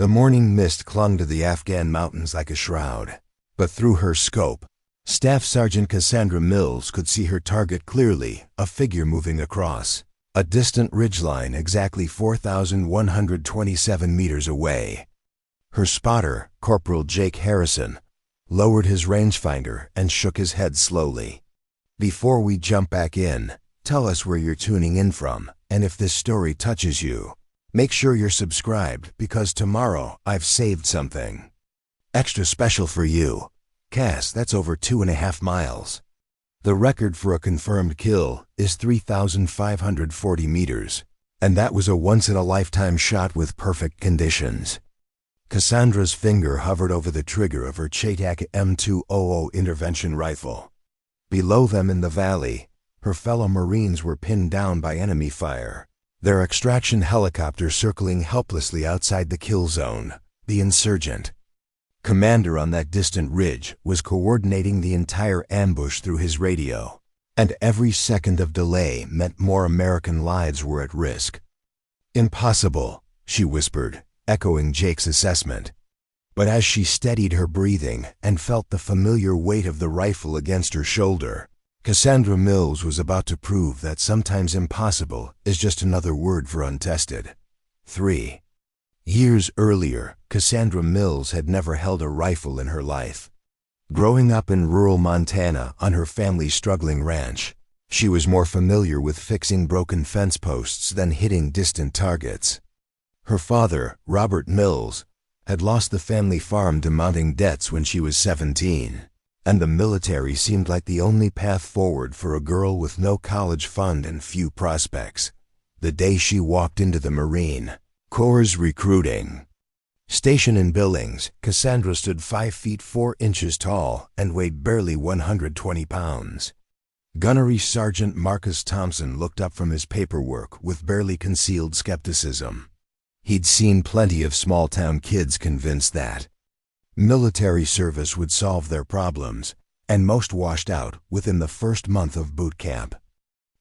The morning mist clung to the Afghan mountains like a shroud, but through her scope, Staff Sergeant Cassandra Mills could see her target clearly, a figure moving across a distant ridgeline exactly 4,127 meters away. Her spotter, Corporal Jake Harrison, lowered his rangefinder and shook his head slowly. "Before we jump back in, tell us where you're tuning in from, and if this story touches you, make sure you're subscribed because tomorrow I've saved something extra special for you." Cass, that's over 2.5 miles. The record for a confirmed kill is 3,540 meters, and that was a once-in-a-lifetime shot with perfect conditions. Cassandra's finger hovered over the trigger of her Chaitak M200 intervention rifle. Below them in the valley, her fellow Marines were pinned down by enemy fire, their extraction helicopter circling helplessly outside the kill zone. The insurgent commander on that distant ridge was coordinating the entire ambush through his radio, and every second of delay meant more American lives were at risk. "Impossible," she whispered, echoing Jake's assessment. But as she steadied her breathing and felt the familiar weight of the rifle against her shoulder, Cassandra Mills was about to prove that sometimes impossible is just another word for untested. 3 years earlier, Cassandra Mills had never held a rifle in her life. Growing up in rural Montana on her family's struggling ranch, she was more familiar with fixing broken fence posts than hitting distant targets. Her father, Robert Mills, had lost the family farm to mounting debts when she was 17, and the military seemed like the only path forward for a girl with no college fund and few prospects. The day she walked into the Marine Corps' recruiting station in Billings, Cassandra stood 5 feet 4 inches tall and weighed barely 120 pounds. Gunnery Sergeant Marcus Thompson looked up from his paperwork with barely concealed skepticism. He'd seen plenty of small-town kids convinced that military service would solve their problems, and most washed out within the first month of boot camp.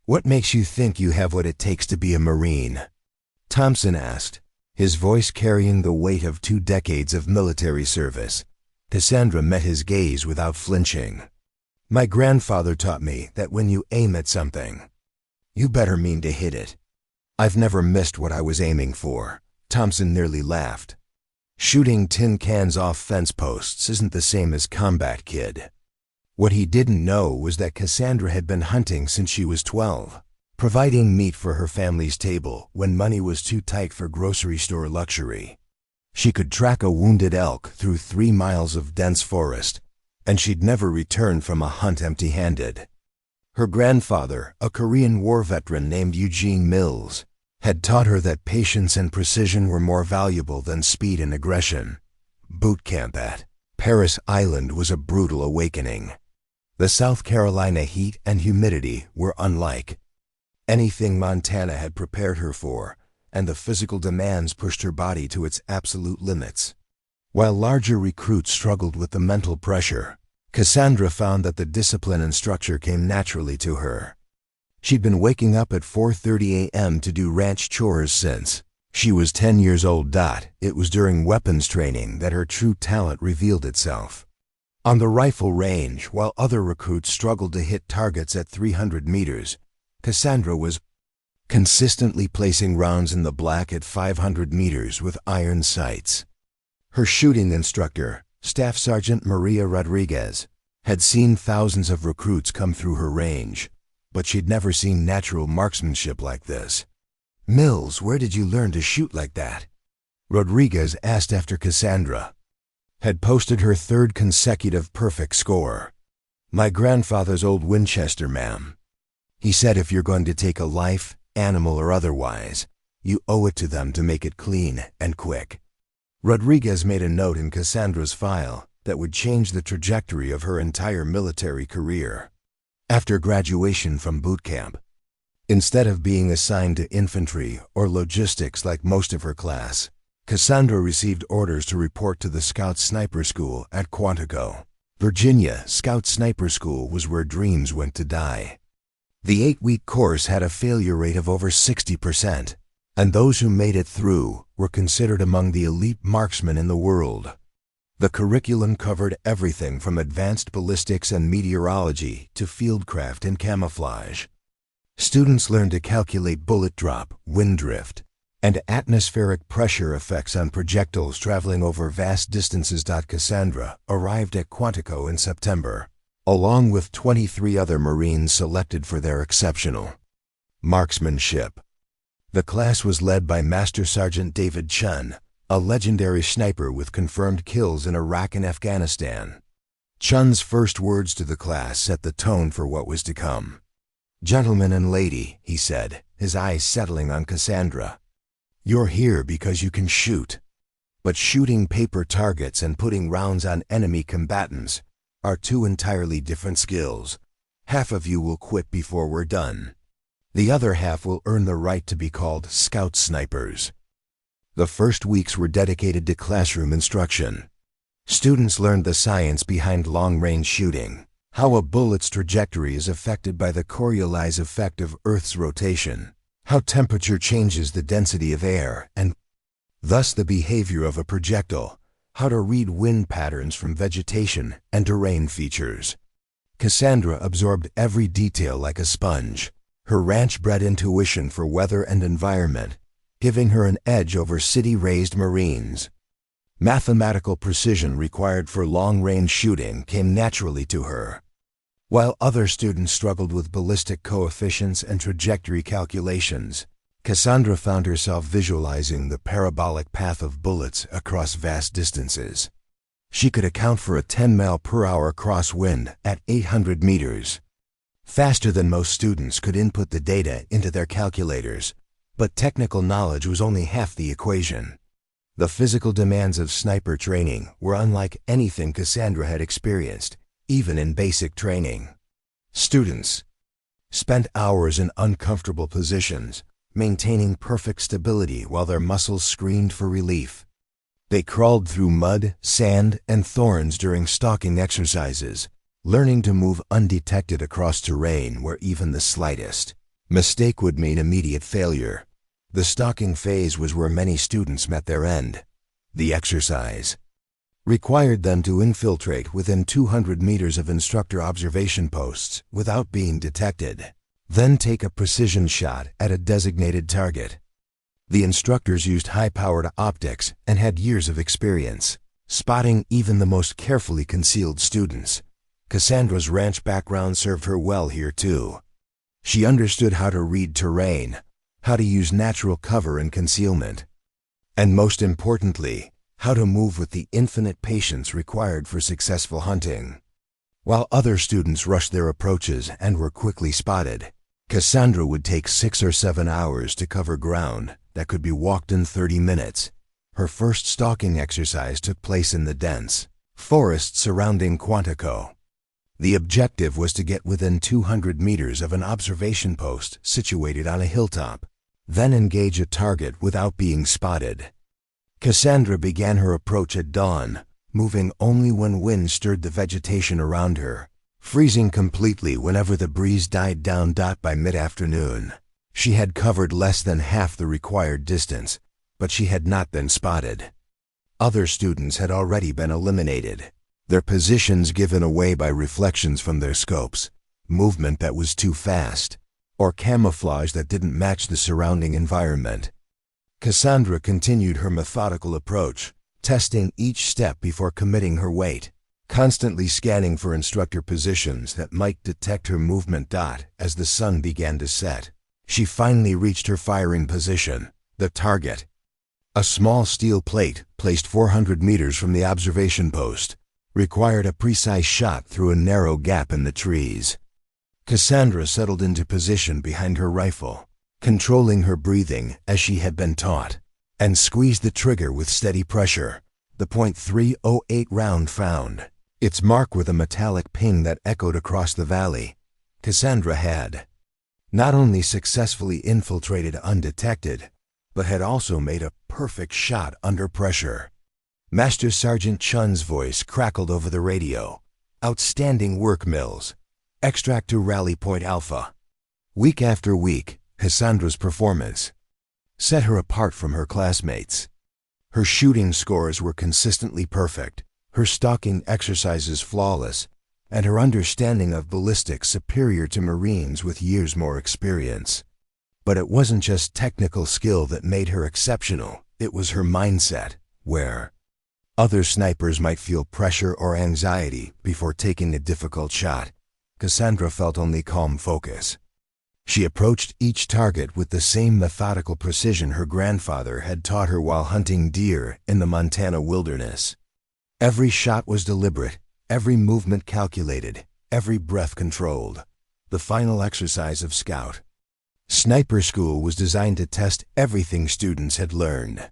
"What makes you think you have what it takes to be a Marine?" Thompson asked, his voice carrying the weight of 2 decades of military service. Cassandra met his gaze without flinching. "My grandfather taught me that when you aim at something, you better mean to hit it." "I've never missed what I was aiming for," Thompson nearly laughed. "Shooting tin cans off fence posts isn't the same as combat, kid." What he didn't know was that Cassandra had been hunting since she was 12. Providing meat for her family's table when money was too tight for grocery store luxury. She could track a wounded elk through 3 miles of dense forest, and she'd never returned from a hunt empty-handed. Her grandfather, a Korean War veteran named Eugene Mills, had taught her that patience and precision were more valuable than speed and aggression. Boot camp at Paris Island was a brutal awakening. The South Carolina heat and humidity were unlike anything Montana had prepared her for, and the physical demands pushed her body to its absolute limits. While larger recruits struggled with the mental pressure, Cassandra found that the discipline and structure came naturally to her. She'd been waking up at 4:30 a.m. to do ranch chores since she was 10 years old. It was during weapons training that her true talent revealed itself. On the rifle range, while other recruits struggled to hit targets at 300 meters, Cassandra was consistently placing rounds in the black at 500 meters with iron sights. Her shooting instructor, Staff Sergeant Maria Rodriguez, had seen thousands of recruits come through her range, but she'd never seen natural marksmanship like this. "Mills, where did you learn to shoot like that?" Rodriguez asked after Cassandra had posted her 3rd consecutive perfect score. "My grandfather's old Winchester, ma'am. He said if you're going to take a life, animal or otherwise, you owe it to them to make it clean and quick." Rodriguez made a note in Cassandra's file that would change the trajectory of her entire military career. After graduation from boot camp, instead of being assigned to infantry or logistics like most of her class, Cassandra received orders to report to the Scout Sniper School at Quantico, Virginia. Scout Sniper School was where dreams went to die. The 8-week course had a failure rate of over 60%, and those who made it through were considered among the elite marksmen in the world. The curriculum covered everything from advanced ballistics and meteorology to fieldcraft and camouflage. Students learned to calculate bullet drop, wind drift, and atmospheric pressure effects on projectiles traveling over vast distances. Cassandra arrived at Quantico in September, along with 23 other Marines selected for their exceptional marksmanship. The class was led by Master Sergeant David Chun, a legendary sniper with confirmed kills in Iraq and Afghanistan. Chun's first words to the class set the tone for what was to come. "Gentlemen and lady," he said, his eyes settling on Cassandra, "you're here because you can shoot. But shooting paper targets and putting rounds on enemy combatants are two entirely different skills. Half of you will quit before we're done. The other half will earn the right to be called scout snipers." The first weeks were dedicated to classroom instruction. Students learned the science behind long-range shooting, how a bullet's trajectory is affected by the Coriolis effect of Earth's rotation, how temperature changes the density of air, and thus the behavior of a projectile, how to read wind patterns from vegetation and terrain features. Cassandra absorbed every detail like a sponge, her ranch-bred intuition for weather and environment giving her an edge over city-raised Marines. Mathematical precision required for long-range shooting came naturally to her. While other students struggled with ballistic coefficients and trajectory calculations, Cassandra found herself visualizing the parabolic path of bullets across vast distances. She could account for a 10-mile-per-hour crosswind at 800 meters. Faster than most students could input the data into their calculators, but technical knowledge was only half the equation. The physical demands of sniper training were unlike anything Cassandra had experienced, even in basic training. Students spent hours in uncomfortable positions, maintaining perfect stability while their muscles screamed for relief. They crawled through mud, sand, and thorns during stalking exercises, learning to move undetected across terrain where even the slightest mistake would mean immediate failure. The stalking phase was where many students met their end. The exercise required them to infiltrate within 200 meters of instructor observation posts without being detected, then take a precision shot at a designated target. The instructors used high-powered optics and had years of experience, spotting even the most carefully concealed students. Cassandra's ranch background served her well here too. She understood how to read terrain, how to use natural cover and concealment, and most importantly, how to move with the infinite patience required for successful hunting. While other students rushed their approaches and were quickly spotted, Cassandra would take 6 or 7 hours to cover ground that could be walked in 30 minutes. Her first stalking exercise took place in the dense forest surrounding Quantico. The objective was to get within 200 meters of an observation post situated on a hilltop, then engage a target without being spotted. Cassandra began her approach at dawn, moving only when wind stirred the vegetation around her, freezing completely whenever the breeze died down. By mid-afternoon, she had covered less than half the required distance, but she had not been spotted. Other students had already been eliminated, their positions given away by reflections from their scopes, movement that was too fast, or camouflage that didn't match the surrounding environment. Cassandra continued her methodical approach, testing each step before committing her weight, constantly scanning for instructor positions that might detect her movement. As the sun began to set, she finally reached her firing position, the target. A small steel plate, placed 400 meters from the observation post, required a precise shot through a narrow gap in the trees. Cassandra settled into position behind her rifle, controlling her breathing as she had been taught, and squeezed the trigger with steady pressure. The .308 round found its mark with a metallic ping that echoed across the valley. Cassandra had not only successfully infiltrated undetected, but had also made a perfect shot under pressure. Master Sergeant Chun's voice crackled over the radio. "Outstanding work, Mills. Extract to Rally Point Alpha." Week after week, Cassandra's performance set her apart from her classmates. Her shooting scores were consistently perfect, her stalking exercises flawless, and her understanding of ballistics superior to Marines with years more experience. But it wasn't just technical skill that made her exceptional, it was her mindset, where other snipers might feel pressure or anxiety before taking a difficult shot. Cassandra felt only calm focus. She approached each target with the same methodical precision her grandfather had taught her while hunting deer in the Montana wilderness. Every shot was deliberate, every movement calculated, every breath controlled. The final exercise of Scout Sniper School was designed to test everything students had learned.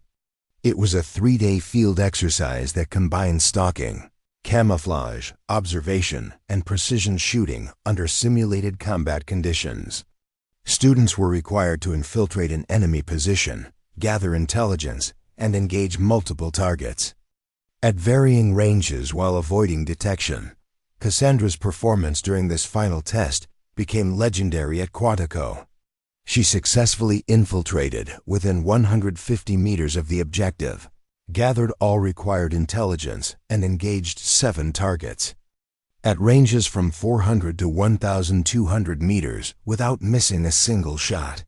It was a 3-day field exercise that combined stalking, camouflage, observation, and precision shooting under simulated combat conditions. Students were required to infiltrate an enemy position, gather intelligence, and engage multiple targets at varying ranges while avoiding detection. Cassandra's performance during this final test became legendary at Quantico. She successfully infiltrated within 150 meters of the objective, gathered all required intelligence, and engaged 7 targets at ranges from 400 to 1,200 meters without missing a single shot.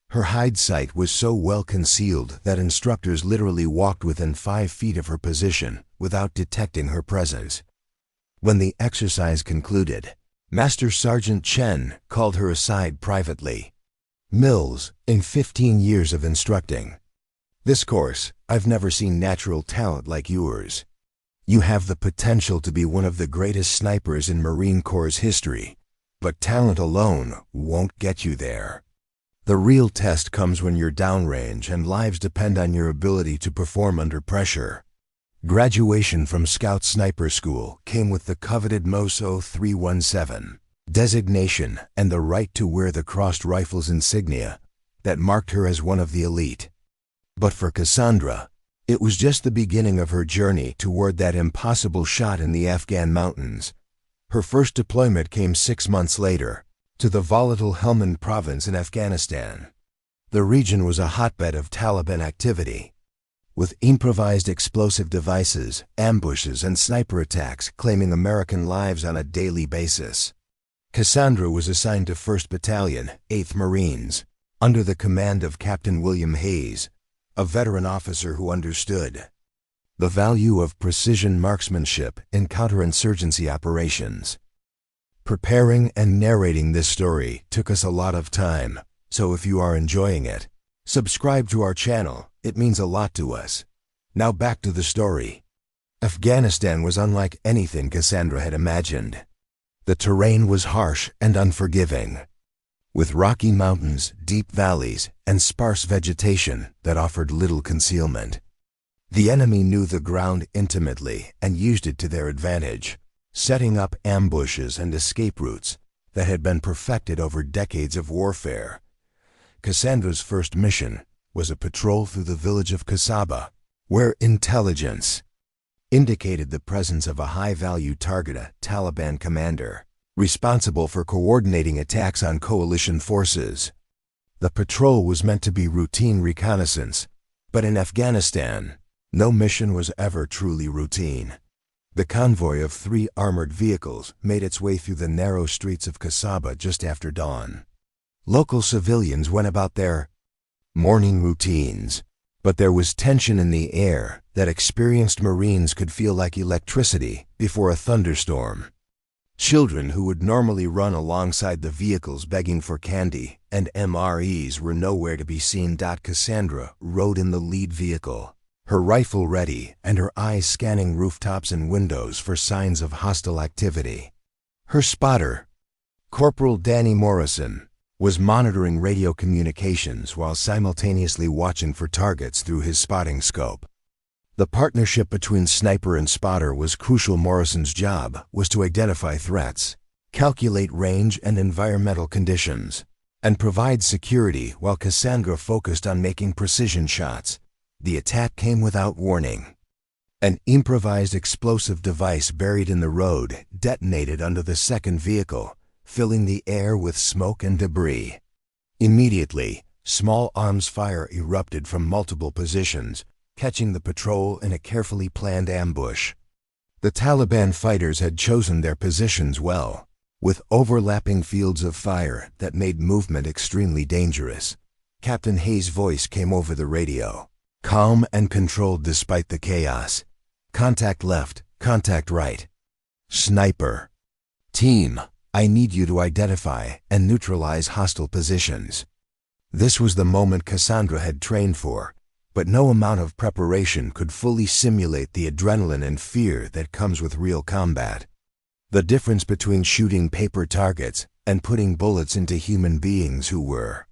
Her hide sight was so well concealed that instructors literally walked within 5 feet of her position without detecting her presence. When the exercise concluded, Master Sergeant Chen called her aside privately. "Mills, in 15 years of instructing this course, I've never seen natural talent like yours. You have the potential to be one of the greatest snipers in Marine Corps' history, but talent alone won't get you there. The real test comes when you're downrange and lives depend on your ability to perform under pressure." Graduation from Scout Sniper School came with the coveted MOSO 317 designation and the right to wear the crossed rifles insignia that marked her as one of the elite. But for Cassandra, it was just the beginning of her journey toward that impossible shot in the Afghan mountains. Her first deployment came 6 months later, to the volatile Helmand province in Afghanistan. The region was a hotbed of Taliban activity, with improvised explosive devices, ambushes, and sniper attacks claiming American lives on a daily basis. Cassandra was assigned to 1st Battalion, 8th Marines, under the command of Captain William Hayes, a veteran officer who understood the value of precision marksmanship in counterinsurgency operations. Preparing and narrating this story took us a lot of time, so if you are enjoying it, subscribe to our channel. It means a lot to us. Now back to the story. Afghanistan was unlike anything Cassandra had imagined. The terrain was harsh and unforgiving, with rocky mountains, deep valleys, and sparse vegetation that offered little concealment. The enemy knew the ground intimately and used it to their advantage, setting up ambushes and escape routes that had been perfected over decades of warfare. Cassandra's first mission was a patrol through the village of Kasaba, where intelligence indicated the presence of a high-value target, a Taliban commander, responsible for coordinating attacks on coalition forces. The patrol was meant to be routine reconnaissance, but in Afghanistan, no mission was ever truly routine. The convoy of 3 armored vehicles made its way through the narrow streets of Kasaba just after dawn. Local civilians went about their morning routines, but there was tension in the air that experienced Marines could feel like electricity before a thunderstorm. Children who would normally run alongside the vehicles begging for candy and MREs were nowhere to be seen. Cassandra rode in the lead vehicle, her rifle ready and her eyes scanning rooftops and windows for signs of hostile activity. Her spotter, Corporal Danny Morrison, was monitoring radio communications while simultaneously watching for targets through his spotting scope. The partnership between sniper and spotter was crucial. Morrison's job was to identify threats, calculate range and environmental conditions, and provide security while Cassandra focused on making precision shots. The attack came without warning. An improvised explosive device buried in the road detonated under the second vehicle, filling the air with smoke and debris. Immediately, Small arms fire erupted from multiple positions, catching the patrol in a carefully planned ambush. The Taliban fighters had chosen their positions well, with overlapping fields of fire that made movement extremely dangerous. Captain Hayes' voice came over the radio, calm and controlled despite the chaos. Contact left, contact right. Sniper. Team, I need you to identify and neutralize hostile positions. This was the moment Cassandra had trained for, but no amount of preparation could fully simulate the adrenaline and fear that comes with real combat. The difference between shooting paper targets and putting bullets into human beings who were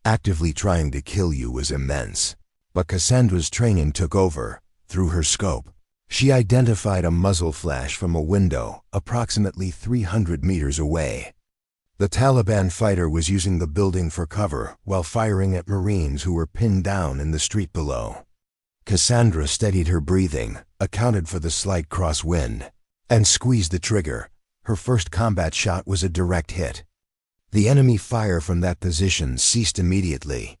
actively trying to kill you was immense. But Cassandra's training took over. Through her scope, she identified a muzzle flash from a window approximately 300 meters away. The Taliban fighter was using the building for cover while firing at Marines who were pinned down in the street below. Cassandra steadied her breathing, accounted for the slight crosswind, and squeezed the trigger. Her first combat shot was a direct hit. The enemy fire from that position ceased immediately.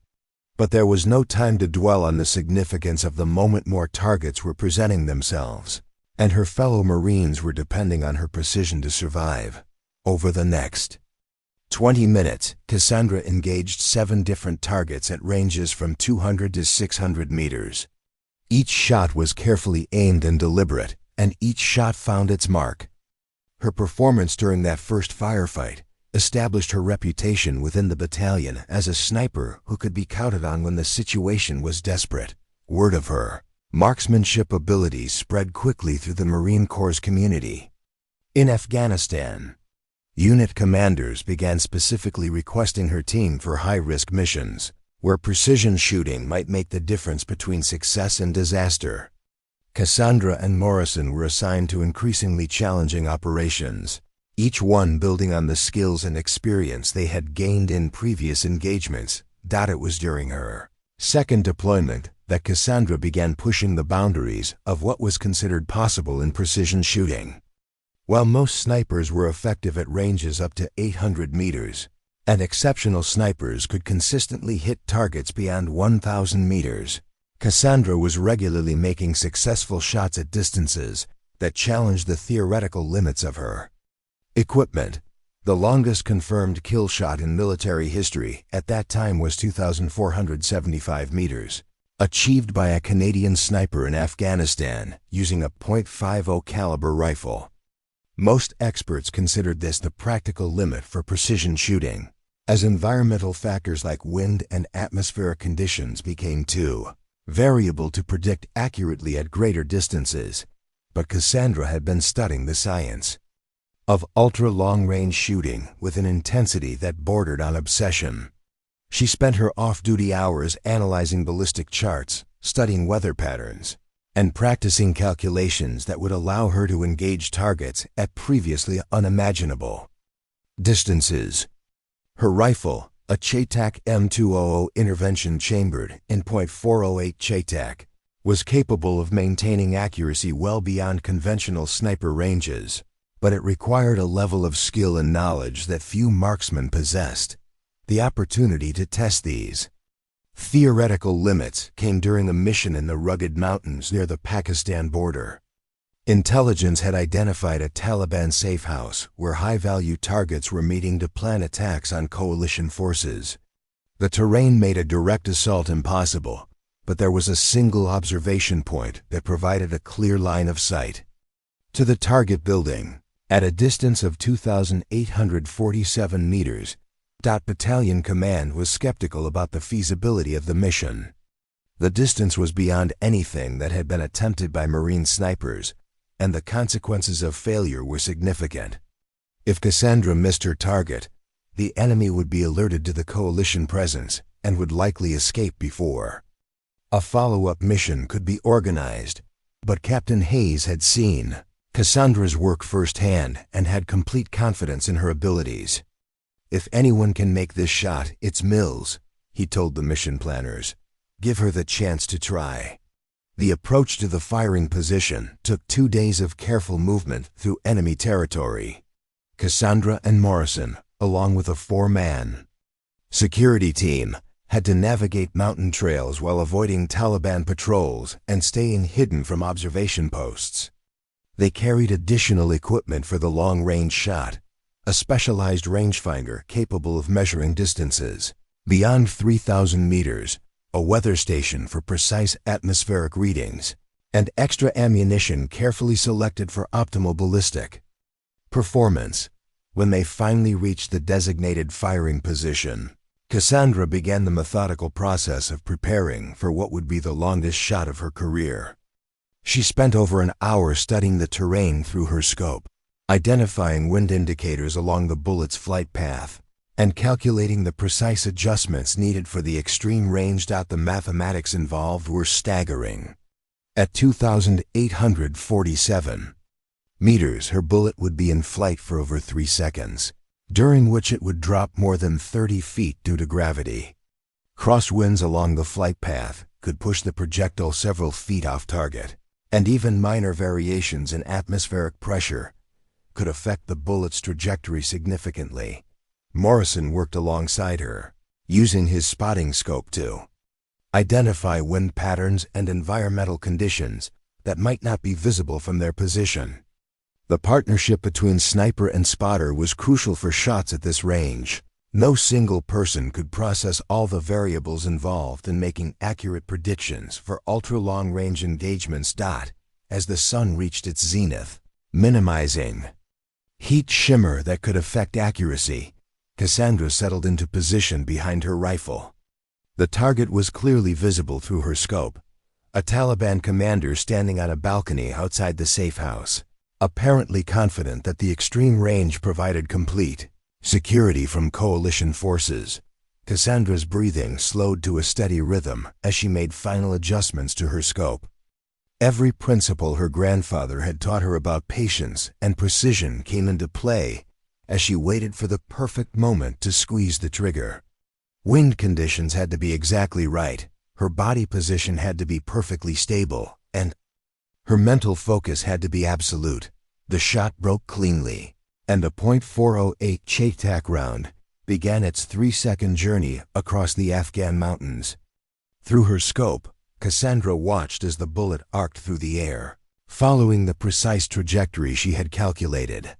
But there was no time to dwell on the significance of the moment. More targets were presenting themselves, and her fellow Marines were depending on her precision to survive. Over the next 20 minutes, Cassandra engaged 7 different targets at ranges from 200 to 600 meters. Each shot was carefully aimed and deliberate, and each shot found its mark. Her performance during that first firefight established her reputation within the battalion as a sniper who could be counted on when the situation was desperate. Word of her marksmanship abilities spread quickly through the Marine Corps community. In Afghanistan, unit commanders began specifically requesting her team for high-risk missions, where precision shooting might make the difference between success and disaster. Cassandra and Morrison were assigned to increasingly challenging operations, each one building on the skills and experience they had gained in previous engagements. It was during her second deployment that Cassandra began pushing the boundaries of what was considered possible in precision shooting. While most snipers were effective at ranges up to 800 meters, and exceptional snipers could consistently hit targets beyond 1,000 meters, Cassandra was regularly making successful shots at distances that challenged the theoretical limits of her equipment. The longest confirmed kill shot in military history at that time was 2,475 meters, achieved by a Canadian sniper in Afghanistan using a .50 caliber rifle. Most experts considered this the practical limit for precision shooting, as environmental factors like wind and atmospheric conditions became too variable to predict accurately at greater distances. But Cassandra had been studying the science of ultra-long-range shooting with an intensity that bordered on obsession. She spent her off-duty hours analyzing ballistic charts, studying weather patterns, and practicing calculations that would allow her to engage targets at previously unimaginable distances. Her rifle, a Chetak M200 intervention chambered in .408 Chetak, was capable of maintaining accuracy well beyond conventional sniper ranges, but it required a level of skill and knowledge that few marksmen possessed. The opportunity to test these theoretical limits came during a mission in the rugged mountains near the Pakistan border. Intelligence had identified a Taliban safe house where high-value targets were meeting to plan attacks on coalition forces. The terrain made a direct assault impossible, but there was a single observation point that provided a clear line of sight to the target building, at a distance of 2,847 meters. Battalion command was skeptical about the feasibility of the mission. The distance was beyond anything that had been attempted by Marine snipers, and the consequences of failure were significant. If Cassandra missed her target, the enemy would be alerted to the coalition presence and would likely escape before a follow-up mission could be organized. But Captain Hayes had seen Cassandra's work firsthand and had complete confidence in her abilities. "If anyone can make this shot, it's Mills," he told the mission planners. "Give her the chance to try." The approach to the firing position took 2 days of careful movement through enemy territory. Cassandra and Morrison, along with a 4-man security team, had to navigate mountain trails while avoiding Taliban patrols and staying hidden from observation posts. They carried additional equipment for the long-range shot, a specialized rangefinder capable of measuring distances beyond 3,000 meters, a weather station for precise atmospheric readings, and extra ammunition carefully selected for optimal ballistic performance. When they finally reached the designated firing position, Cassandra began the methodical process of preparing for what would be the longest shot of her career. She spent over an hour studying the terrain through her scope, identifying wind indicators along the bullet's flight path, and calculating the precise adjustments needed for the extreme range. The mathematics involved were staggering. At 2,847 meters, her bullet would be in flight for over 3 seconds, during which it would drop more than 30 feet due to gravity. Crosswinds along the flight path could push the projectile several feet off target, and even minor variations in atmospheric pressure could affect the bullet's trajectory significantly. Morrison worked alongside her, using his spotting scope to identify wind patterns and environmental conditions that might not be visible from their position. The partnership between sniper and spotter was crucial for shots at this range. No single person could process all the variables involved in making accurate predictions for ultra-long-range engagements. As the sun reached its zenith, minimizing heat shimmer that could affect accuracy, Cassandra settled into position behind her rifle. The target was clearly visible through her scope, a Taliban commander standing on a balcony outside the safe house, apparently confident that the extreme range provided complete security from coalition forces. Cassandra's breathing slowed to a steady rhythm as she made final adjustments to her scope. Every principle her grandfather had taught her about patience and precision came into play as she waited for the perfect moment to squeeze the trigger. Wind conditions had to be exactly right, her body position had to be perfectly stable, and her mental focus had to be absolute. The shot broke cleanly, and a .408 Chaitak round began its 3-second journey across the Afghan mountains. Through her scope, Cassandra watched as the bullet arced through the air, following the precise trajectory she had calculated.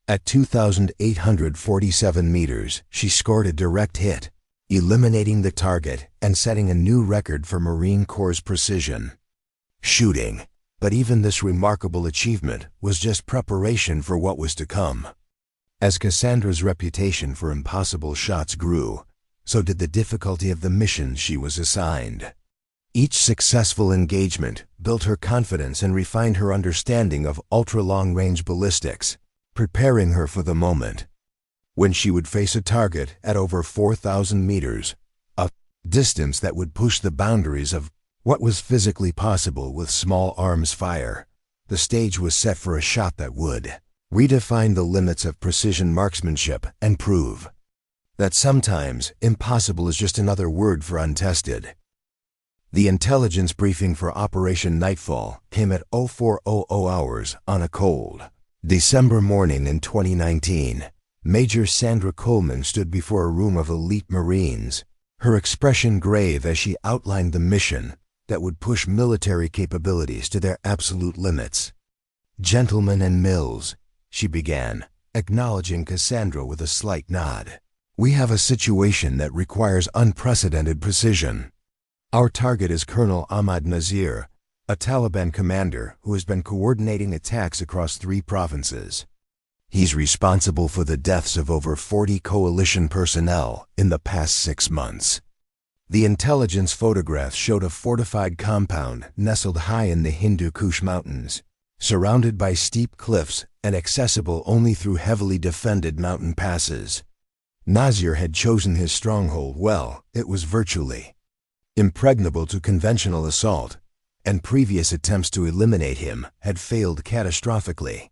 At 2,847 meters, she scored a direct hit, eliminating the target and setting a new record for Marine Corps' precision shooting. But even this remarkable achievement was just preparation for what was to come. As Cassandra's reputation for impossible shots grew, so did the difficulty of the mission she was assigned. Each successful engagement built her confidence and refined her understanding of ultra-long-range ballistics, preparing her for the moment when she would face a target at over 4,000 meters, a distance that would push the boundaries of what was physically possible with small arms fire. The stage was set for a shot that would redefine the limits of precision marksmanship and prove that sometimes impossible is just another word for untested. The intelligence briefing for Operation Nightfall came at 0400 hours on a cold December morning in 2019. Major Sandra Coleman stood before a room of elite Marines, her expression grave as she outlined the mission that would push military capabilities to their absolute limits. "Gentlemen and Mills," she began, acknowledging Cassandra with a slight nod, "we have a situation that requires unprecedented precision. Our target is Colonel Ahmad Nazir, a Taliban commander who has been coordinating attacks across 3 provinces. He's responsible for the deaths of over 40 coalition personnel in the past 6 months." The intelligence photographs showed a fortified compound nestled high in the Hindu Kush Mountains, surrounded by steep cliffs and accessible only through heavily defended mountain passes. Nazir had chosen his stronghold well. It was virtually impregnable to conventional assault, and previous attempts to eliminate him had failed catastrophically.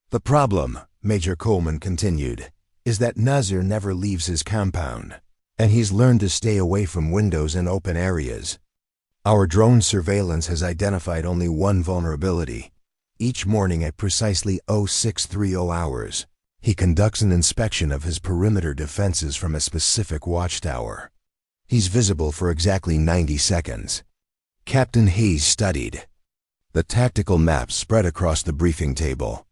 "The problem," Major Coleman continued, "is that Nazir never leaves his compound, and he's learned to stay away from windows and open areas. Our drone surveillance has identified only one vulnerability. Each morning at precisely 0630 hours, he conducts an inspection of his perimeter defenses from a specific watchtower. He's visible for exactly 90 seconds. Captain Hayes studied. The tactical map spread across the briefing table.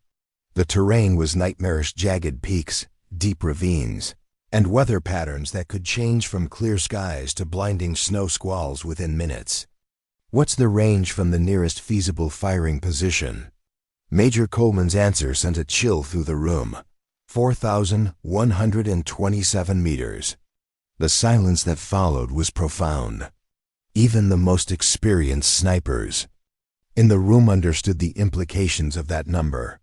The terrain was nightmarish jagged peaks, deep ravines, and weather patterns that could change from clear skies to blinding snow squalls within minutes. What's the range from the nearest feasible firing position? Major Coleman's answer sent a chill through the room. 4,127 meters. The silence that followed was profound. Even the most experienced snipers in the room understood the implications of that number.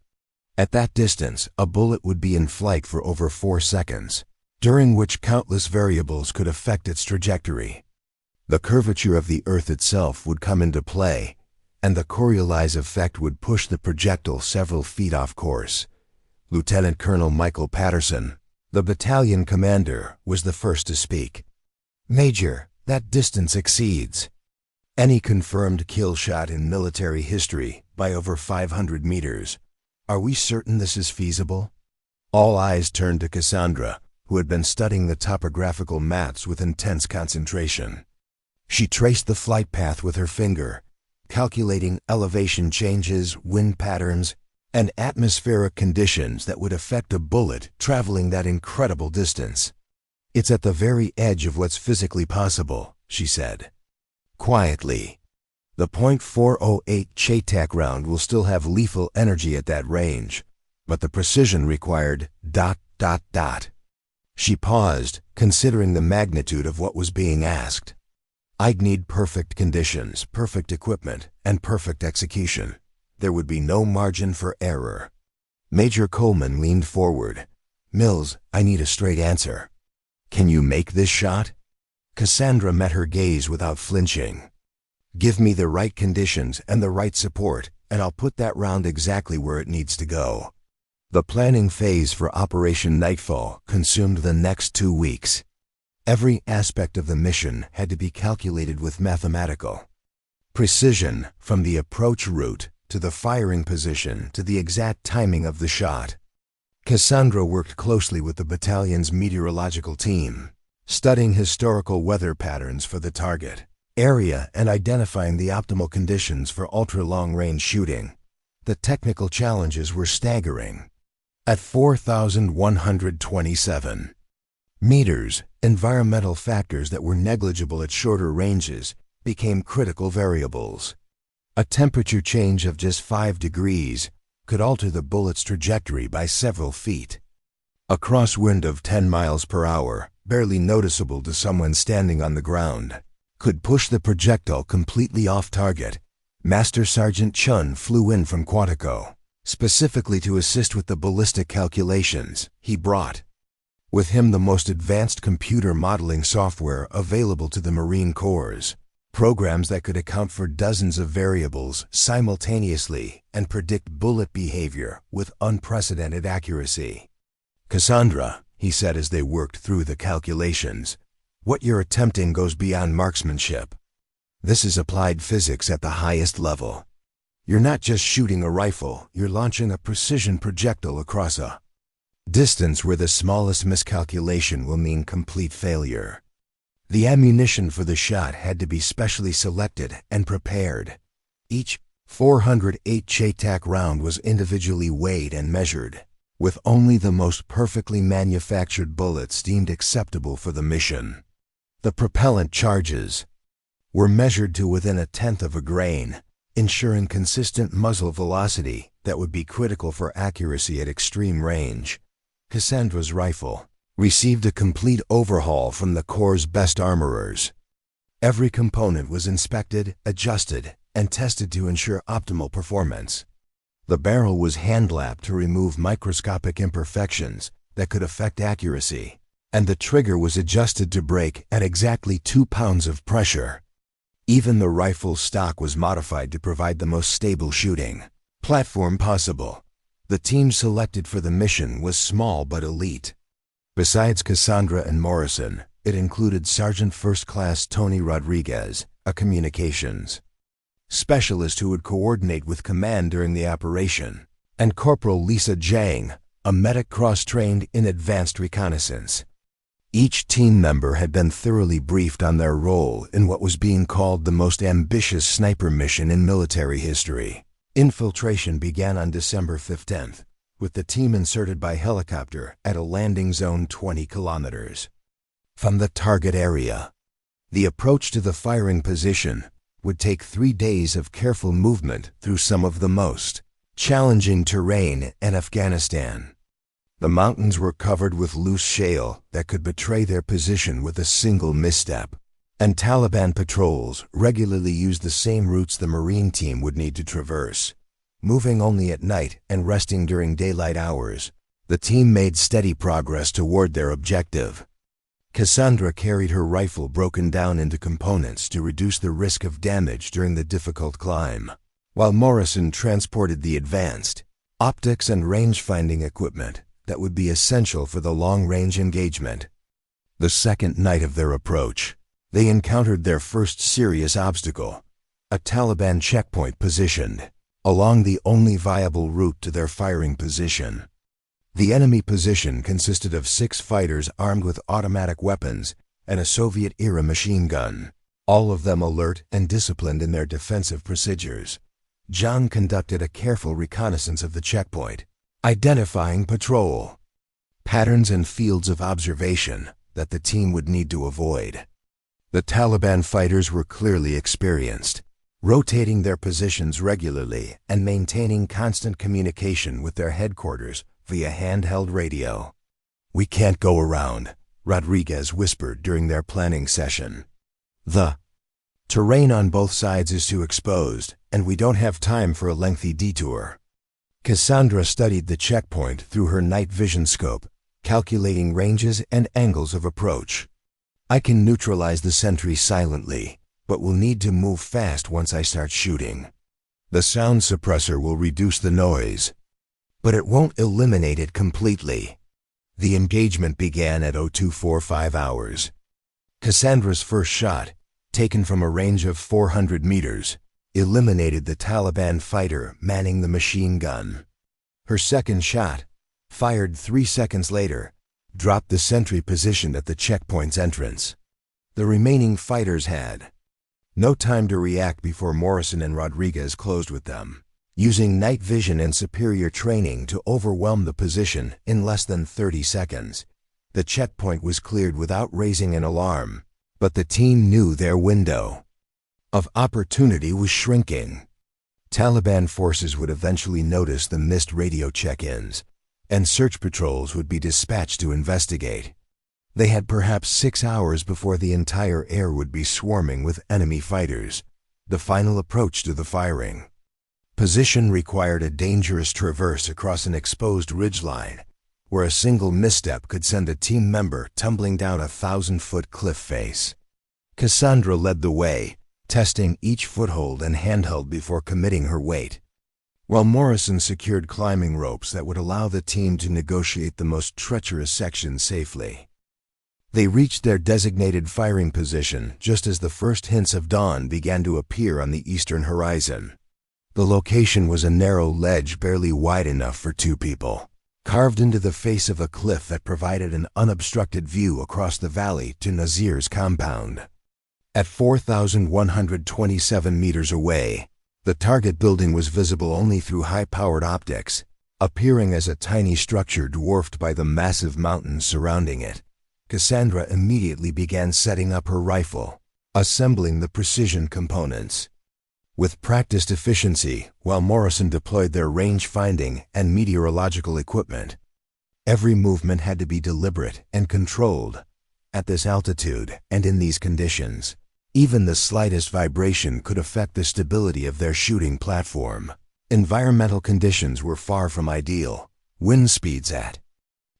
At that distance, a bullet would be in flight for over 4 seconds, during which countless variables could affect its trajectory. The curvature of the Earth itself would come into play, and the Coriolis effect would push the projectile several feet off course. Lieutenant Colonel Michael Patterson, the battalion commander, was the first to speak. "Major, that distance exceeds any confirmed kill shot in military history by over 500 meters. Are we certain this is feasible?" All eyes turned to Cassandra, who had been studying the topographical maps with intense concentration. She traced the flight path with her finger, calculating elevation changes, wind patterns, and atmospheric conditions that would affect a bullet traveling that incredible distance. "It's at the very edge of what's physically possible," she said. Quietly, the .408 Chaytak round will still have lethal energy at that range, but the precision required ... She paused, considering the magnitude of what was being asked. "I'd need perfect conditions, perfect equipment, and perfect execution. There would be no margin for error." Major Coleman leaned forward. "Mills, I need a straight answer. Can you make this shot?" Cassandra met her gaze without flinching. "Give me the right conditions and the right support, and I'll put that round exactly where it needs to go." The planning phase for Operation Nightfall consumed the next 2 weeks. Every aspect of the mission had to be calculated with mathematical precision, from the approach route to the firing position to the exact timing of the shot. Cassandra worked closely with the battalion's meteorological team, studying historical weather patterns for the target area and identifying the optimal conditions for ultra-long-range shooting. The technical challenges were staggering. At 4,127 meters, environmental factors that were negligible at shorter ranges became critical variables. A temperature change of just 5 degrees could alter the bullet's trajectory by several feet. A crosswind of 10 miles per hour, barely noticeable to someone standing on the ground, could push the projectile completely off target. Master Sergeant Chun flew in from Quantico, specifically to assist with the ballistic calculations. He brought with him the most advanced computer modeling software available to the Marine Corps, programs that could account for dozens of variables simultaneously and predict bullet behavior with unprecedented accuracy. "Cassandra," he said as they worked through the calculations, "what you're attempting goes beyond marksmanship. This is applied physics at the highest level. You're not just shooting a rifle, you're launching a precision projectile across a distance where the smallest miscalculation will mean complete failure." The ammunition for the shot had to be specially selected and prepared. Each .408 Chaytak round was individually weighed and measured, with only the most perfectly manufactured bullets deemed acceptable for the mission. The propellant charges were measured to within 1/10 of a grain, ensuring consistent muzzle velocity that would be critical for accuracy at extreme range. Cassandra's rifle received a complete overhaul from the Corps' best armorers. Every component was inspected, adjusted, and tested to ensure optimal performance. The barrel was hand-lapped to remove microscopic imperfections that could affect accuracy, and the trigger was adjusted to break at exactly 2 pounds of pressure. Even the rifle's stock was modified to provide the most stable shooting platform possible. The team selected for the mission was small but elite. Besides Cassandra and Morrison, it included Sergeant First Class Tony Rodriguez, a communications specialist who would coordinate with command during the operation, and Corporal Lisa Zhang, a medic cross-trained in advanced reconnaissance. Each team member had been thoroughly briefed on their role in what was being called the most ambitious sniper mission in military history. Infiltration began on December 15th, with the team inserted by helicopter at a landing zone 20 kilometers from the target area. The approach to the firing position would take 3 days of careful movement through some of the most challenging terrain in Afghanistan. The mountains were covered with loose shale that could betray their position with a single misstep, and Taliban patrols regularly used the same routes the Marine team would need to traverse. Moving only at night and resting during daylight hours, the team made steady progress toward their objective. Cassandra carried her rifle broken down into components to reduce the risk of damage during the difficult climb, while Morrison transported the advanced optics and range-finding equipment that would be essential for the long-range engagement. The second night of their approach, they encountered their first serious obstacle, a Taliban checkpoint positioned along the only viable route to their firing position. The enemy position consisted of 6 fighters armed with automatic weapons and a Soviet-era machine gun, all of them alert and disciplined in their defensive procedures. John conducted a careful reconnaissance of the checkpoint, identifying patrol patterns and fields of observation that the team would need to avoid. The Taliban fighters were clearly experienced, rotating their positions regularly and maintaining constant communication with their headquarters via handheld radio. "We can't go around," Rodriguez whispered during their planning session. "The terrain on both sides is too exposed, and we don't have time for a lengthy detour." Cassandra studied the checkpoint through her night vision scope, calculating ranges and angles of approach. "I can neutralize the sentry silently, but we'll need to move fast once I start shooting. The sound suppressor will reduce the noise, but it won't eliminate it completely." The engagement began at 0245 hours. Cassandra's first shot, taken from a range of 400 meters, eliminated the Taliban fighter manning the machine gun. Her second shot, fired 3 seconds later, dropped the sentry positioned at the checkpoint's entrance. The remaining fighters had no time to react before Morrison and Rodriguez closed with them, using night vision and superior training to overwhelm the position in less than 30 seconds. The checkpoint was cleared without raising an alarm, but the team knew their window of opportunity was shrinking. Taliban forces would eventually notice the missed radio check-ins, and search patrols would be dispatched to investigate. They had perhaps 6 hours before the entire air would be swarming with enemy fighters, the final approach to the firing. Position required a dangerous traverse across an exposed ridgeline, where a single misstep could send a team member tumbling down a 1,000-foot cliff face. Cassandra led the way, testing each foothold and handheld before committing her weight, while Morrison secured climbing ropes that would allow the team to negotiate the most treacherous sections safely. They reached their designated firing position just as the first hints of dawn began to appear on the eastern horizon. The location was a narrow ledge barely wide enough for 2 people, carved into the face of a cliff that provided an unobstructed view across the valley to Nazir's compound. At 4,127 meters away, the target building was visible only through high-powered optics, appearing as a tiny structure dwarfed by the massive mountains surrounding it. Cassandra immediately began setting up her rifle, assembling the precision components. With practiced efficiency, while Morrison deployed their range-finding and meteorological equipment, every movement had to be deliberate and controlled. At this altitude and in these conditions, even the slightest vibration could affect the stability of their shooting platform. Environmental conditions were far from ideal. Wind speeds at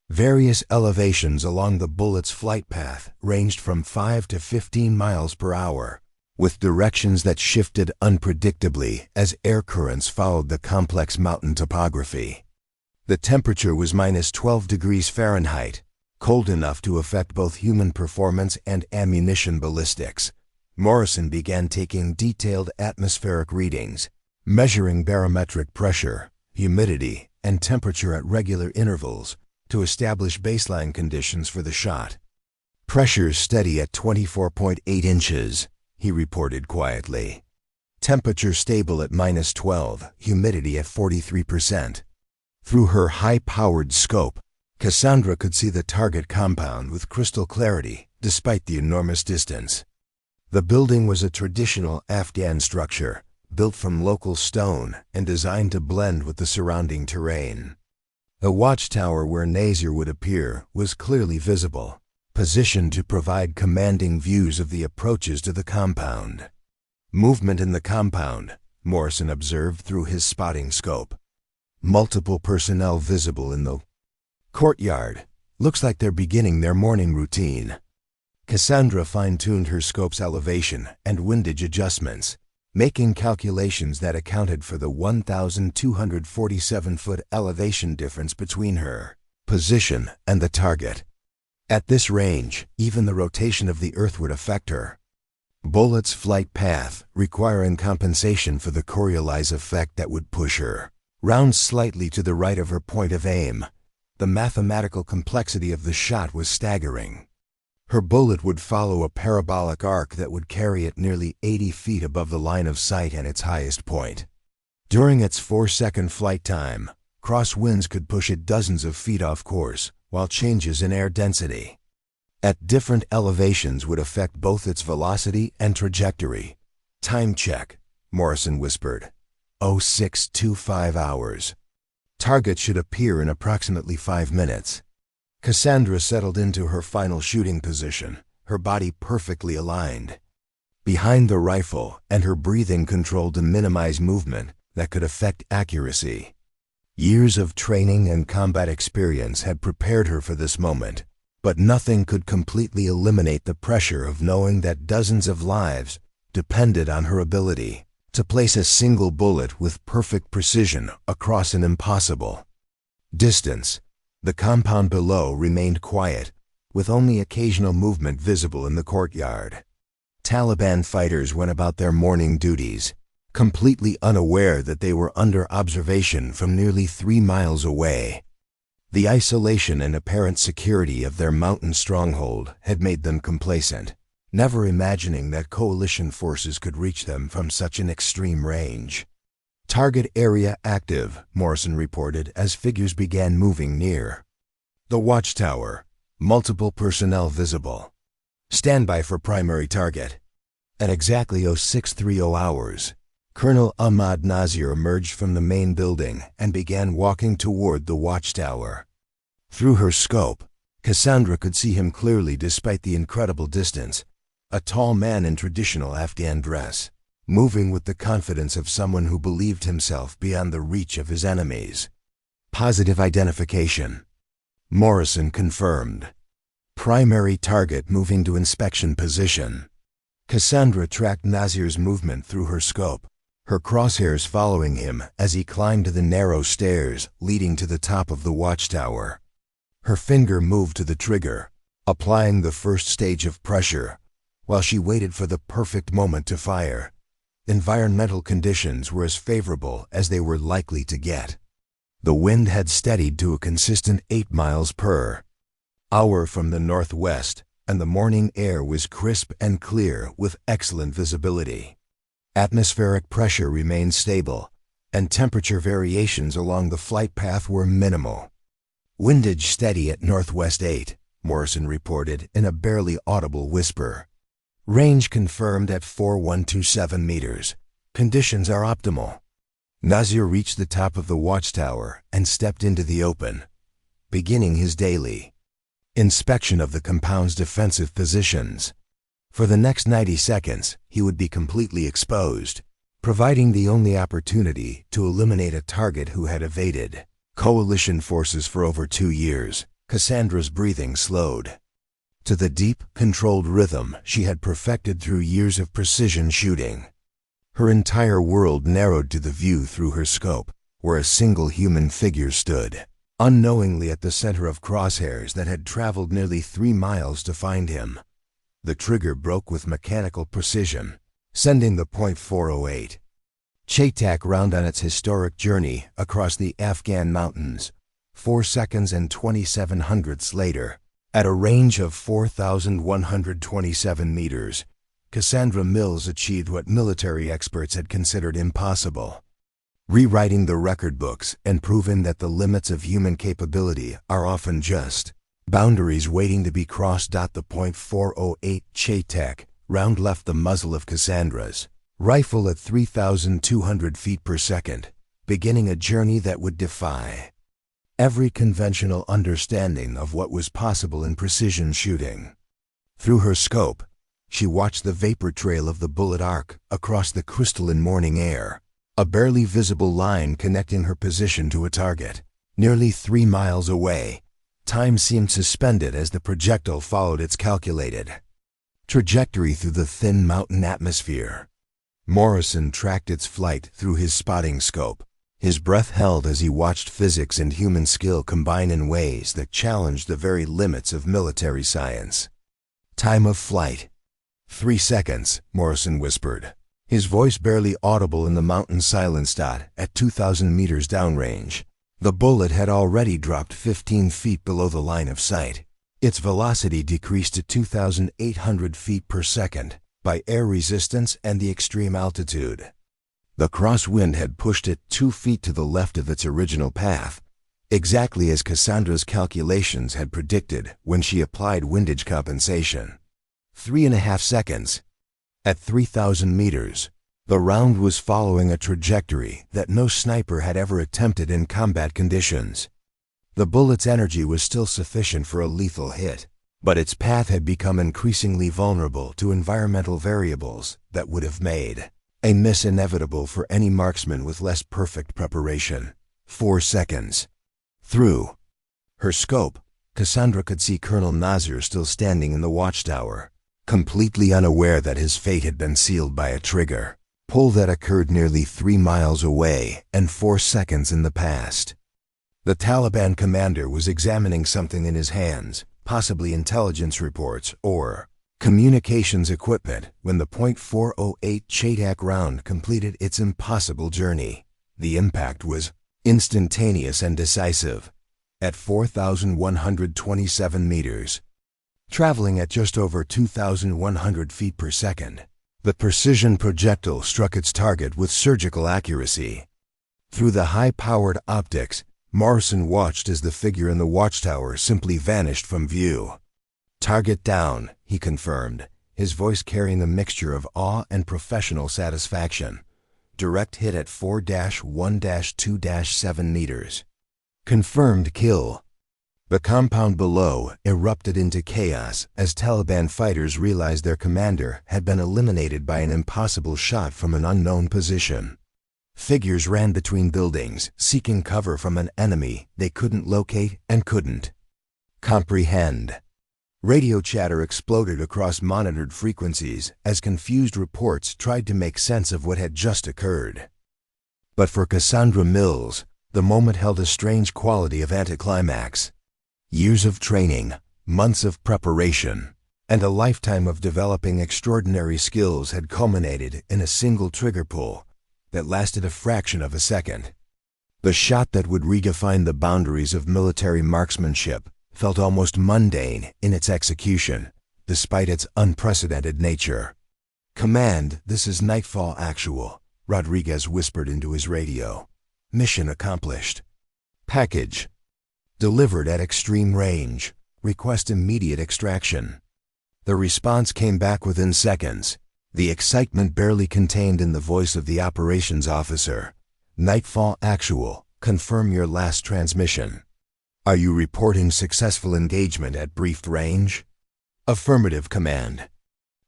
various elevations along the bullet's flight path ranged from 5 to 15 miles per hour, with directions that shifted unpredictably as air currents followed the complex mountain topography. The temperature was minus 12 degrees Fahrenheit, cold enough to affect both human performance and ammunition ballistics. Morrison began taking detailed atmospheric readings, measuring barometric pressure, humidity, and temperature at regular intervals to establish baseline conditions for the shot. Pressure steady at 24.8 inches, he reported quietly. Temperature stable at -12, humidity at 43%. Through her high-powered scope, Cassandra could see the target compound with crystal clarity, despite the enormous distance. The building was a traditional Afghan structure, built from local stone and designed to blend with the surrounding terrain. The watchtower where Nazir would appear was clearly visible, positioned to provide commanding views of the approaches to the compound. Movement in the compound, Morrison observed through his spotting scope. Multiple personnel visible in the courtyard. Looks like they're beginning their morning routine. Cassandra fine-tuned her scope's elevation and windage adjustments, making calculations that accounted for the 1,247-foot elevation difference between her position and the target. At this range, even the rotation of the Earth would affect her bullet's flight path, requiring compensation for the Coriolis effect that would push her round slightly to the right of her point of aim. The mathematical complexity of the shot was staggering. Her bullet would follow a parabolic arc that would carry it nearly 80 feet above the line of sight at its highest point. During its 4-second flight time, crosswinds could push it dozens of feet off course, while changes in air density at different elevations would affect both its velocity and trajectory. Time check, Morrison whispered. 0625 hours. Target should appear in approximately 5 minutes. Cassandra settled into her final shooting position, her body perfectly aligned behind the rifle and her breathing controlled to minimize movement that could affect accuracy. Years of training and combat experience had prepared her for this moment, but nothing could completely eliminate the pressure of knowing that dozens of lives depended on her ability to place a single bullet with perfect precision across an impossible distance. The compound below remained quiet, with only occasional movement visible in the courtyard. Taliban fighters went about their morning duties, completely unaware that they were under observation from nearly 3 miles away. The isolation and apparent security of their mountain stronghold had made them complacent, never imagining that coalition forces could reach them from such an extreme range. Target area active, Morrison reported as figures began moving near the watchtower. Multiple personnel visible. Standby for primary target. At exactly 0630 hours, Colonel Ahmad Nazir emerged from the main building and began walking toward the watchtower. Through her scope, Cassandra could see him clearly despite the incredible distance, a tall man in traditional Afghan dress, moving with the confidence of someone who believed himself beyond the reach of his enemies. Positive identification. Morrison confirmed. Primary target moving to inspection position. Cassandra tracked Nazir's movement through her scope, her crosshairs following him as he climbed the narrow stairs leading to the top of the watchtower. Her finger moved to the trigger, applying the first stage of pressure, while she waited for the perfect moment to fire. Environmental conditions were as favorable as they were likely to get. The wind had steadied to a consistent 8 miles per hour from the northwest, and the morning air was crisp and clear with excellent visibility. Atmospheric pressure remained stable, and temperature variations along the flight path were minimal. Windage steady at northwest 8, Morrison reported in a barely audible whisper. Range confirmed at 4127 meters. Conditions are optimal. Nazir reached the top of the watchtower and stepped into the open, beginning his daily inspection of the compound's defensive positions. For the next 90 seconds, he would be completely exposed, providing the only opportunity to eliminate a target who had evaded coalition forces for over 2 years. Cassandra's breathing slowed to the deep, controlled rhythm she had perfected through years of precision shooting. Her entire world narrowed to the view through her scope, where a single human figure stood, unknowingly at the center of crosshairs that had traveled nearly 3 miles to find him. The trigger broke with mechanical precision, sending the .408 Chaitak round on its historic journey across the Afghan mountains. 4 seconds and 27 hundredths later, At a range of 4,127 meters, Cassandra Mills achieved what military experts had considered impossible, rewriting the record books and proving that the limits of human capability are often just boundaries waiting to be crossed. The .408 Chaytek round left the muzzle of Cassandra's rifle at 3,200 feet per second, beginning a journey that would defy every conventional understanding of what was possible in precision shooting. Through her scope, she watched the vapor trail of the bullet arc across the crystalline morning air, a barely visible line connecting her position to a target. Nearly 3 miles away, time seemed suspended as the projectile followed its calculated trajectory through the thin mountain atmosphere. Morrison tracked its flight through his spotting scope, his breath held as he watched physics and human skill combine in ways that challenged the very limits of military science. Time of flight: 3 seconds, Morrison whispered, his voice barely audible in the mountain silence. At 2,000 meters downrange, the bullet had already dropped 15 feet below the line of sight. Its velocity decreased to 2,800 feet per second by air resistance and the extreme altitude. The crosswind had pushed it 2 feet to the left of its original path, exactly as Cassandra's calculations had predicted when she applied windage compensation. 3.5 seconds. At 3,000 meters, the round was following a trajectory that no sniper had ever attempted in combat conditions. The bullet's energy was still sufficient for a lethal hit, but its path had become increasingly vulnerable to environmental variables that would have made a miss inevitable for any marksman with less perfect preparation. 4 seconds. Through her scope, Cassandra could see Colonel Nasser still standing in the watchtower, completely unaware that his fate had been sealed by a trigger pull that occurred nearly 3 miles away and 4 seconds in the past. The Taliban commander was examining something in his hands, possibly intelligence reports or communications equipment, when the .408 Chaytek round completed its impossible journey. The impact was instantaneous and decisive. At 4,127 meters, traveling at just over 2,100 feet per second, the precision projectile struck its target with surgical accuracy. Through the high-powered optics, Morrison watched as the figure in the watchtower simply vanished from view. "Target down," he confirmed, his voice carrying a mixture of awe and professional satisfaction. "Direct hit at 4-1-2-7 meters. Confirmed kill." The compound below erupted into chaos as Taliban fighters realized their commander had been eliminated by an impossible shot from an unknown position. Figures ran between buildings, seeking cover from an enemy they couldn't locate and couldn't comprehend. Radio chatter exploded across monitored frequencies as confused reports tried to make sense of what had just occurred. But for Cassandra Mills, the moment held a strange quality of anticlimax. Years of training, months of preparation, and a lifetime of developing extraordinary skills had culminated in a single trigger pull that lasted a fraction of a second. The shot that would redefine the boundaries of military marksmanship felt almost mundane in its execution, despite its unprecedented nature. "Command, this is Nightfall Actual," Rodriguez whispered into his radio. "Mission accomplished. Package delivered at extreme range. Request immediate extraction." The response came back within seconds, the excitement barely contained in the voice of the operations officer. "Nightfall Actual, confirm your last transmission. Are you reporting successful engagement at briefed range?" "Affirmative, Command."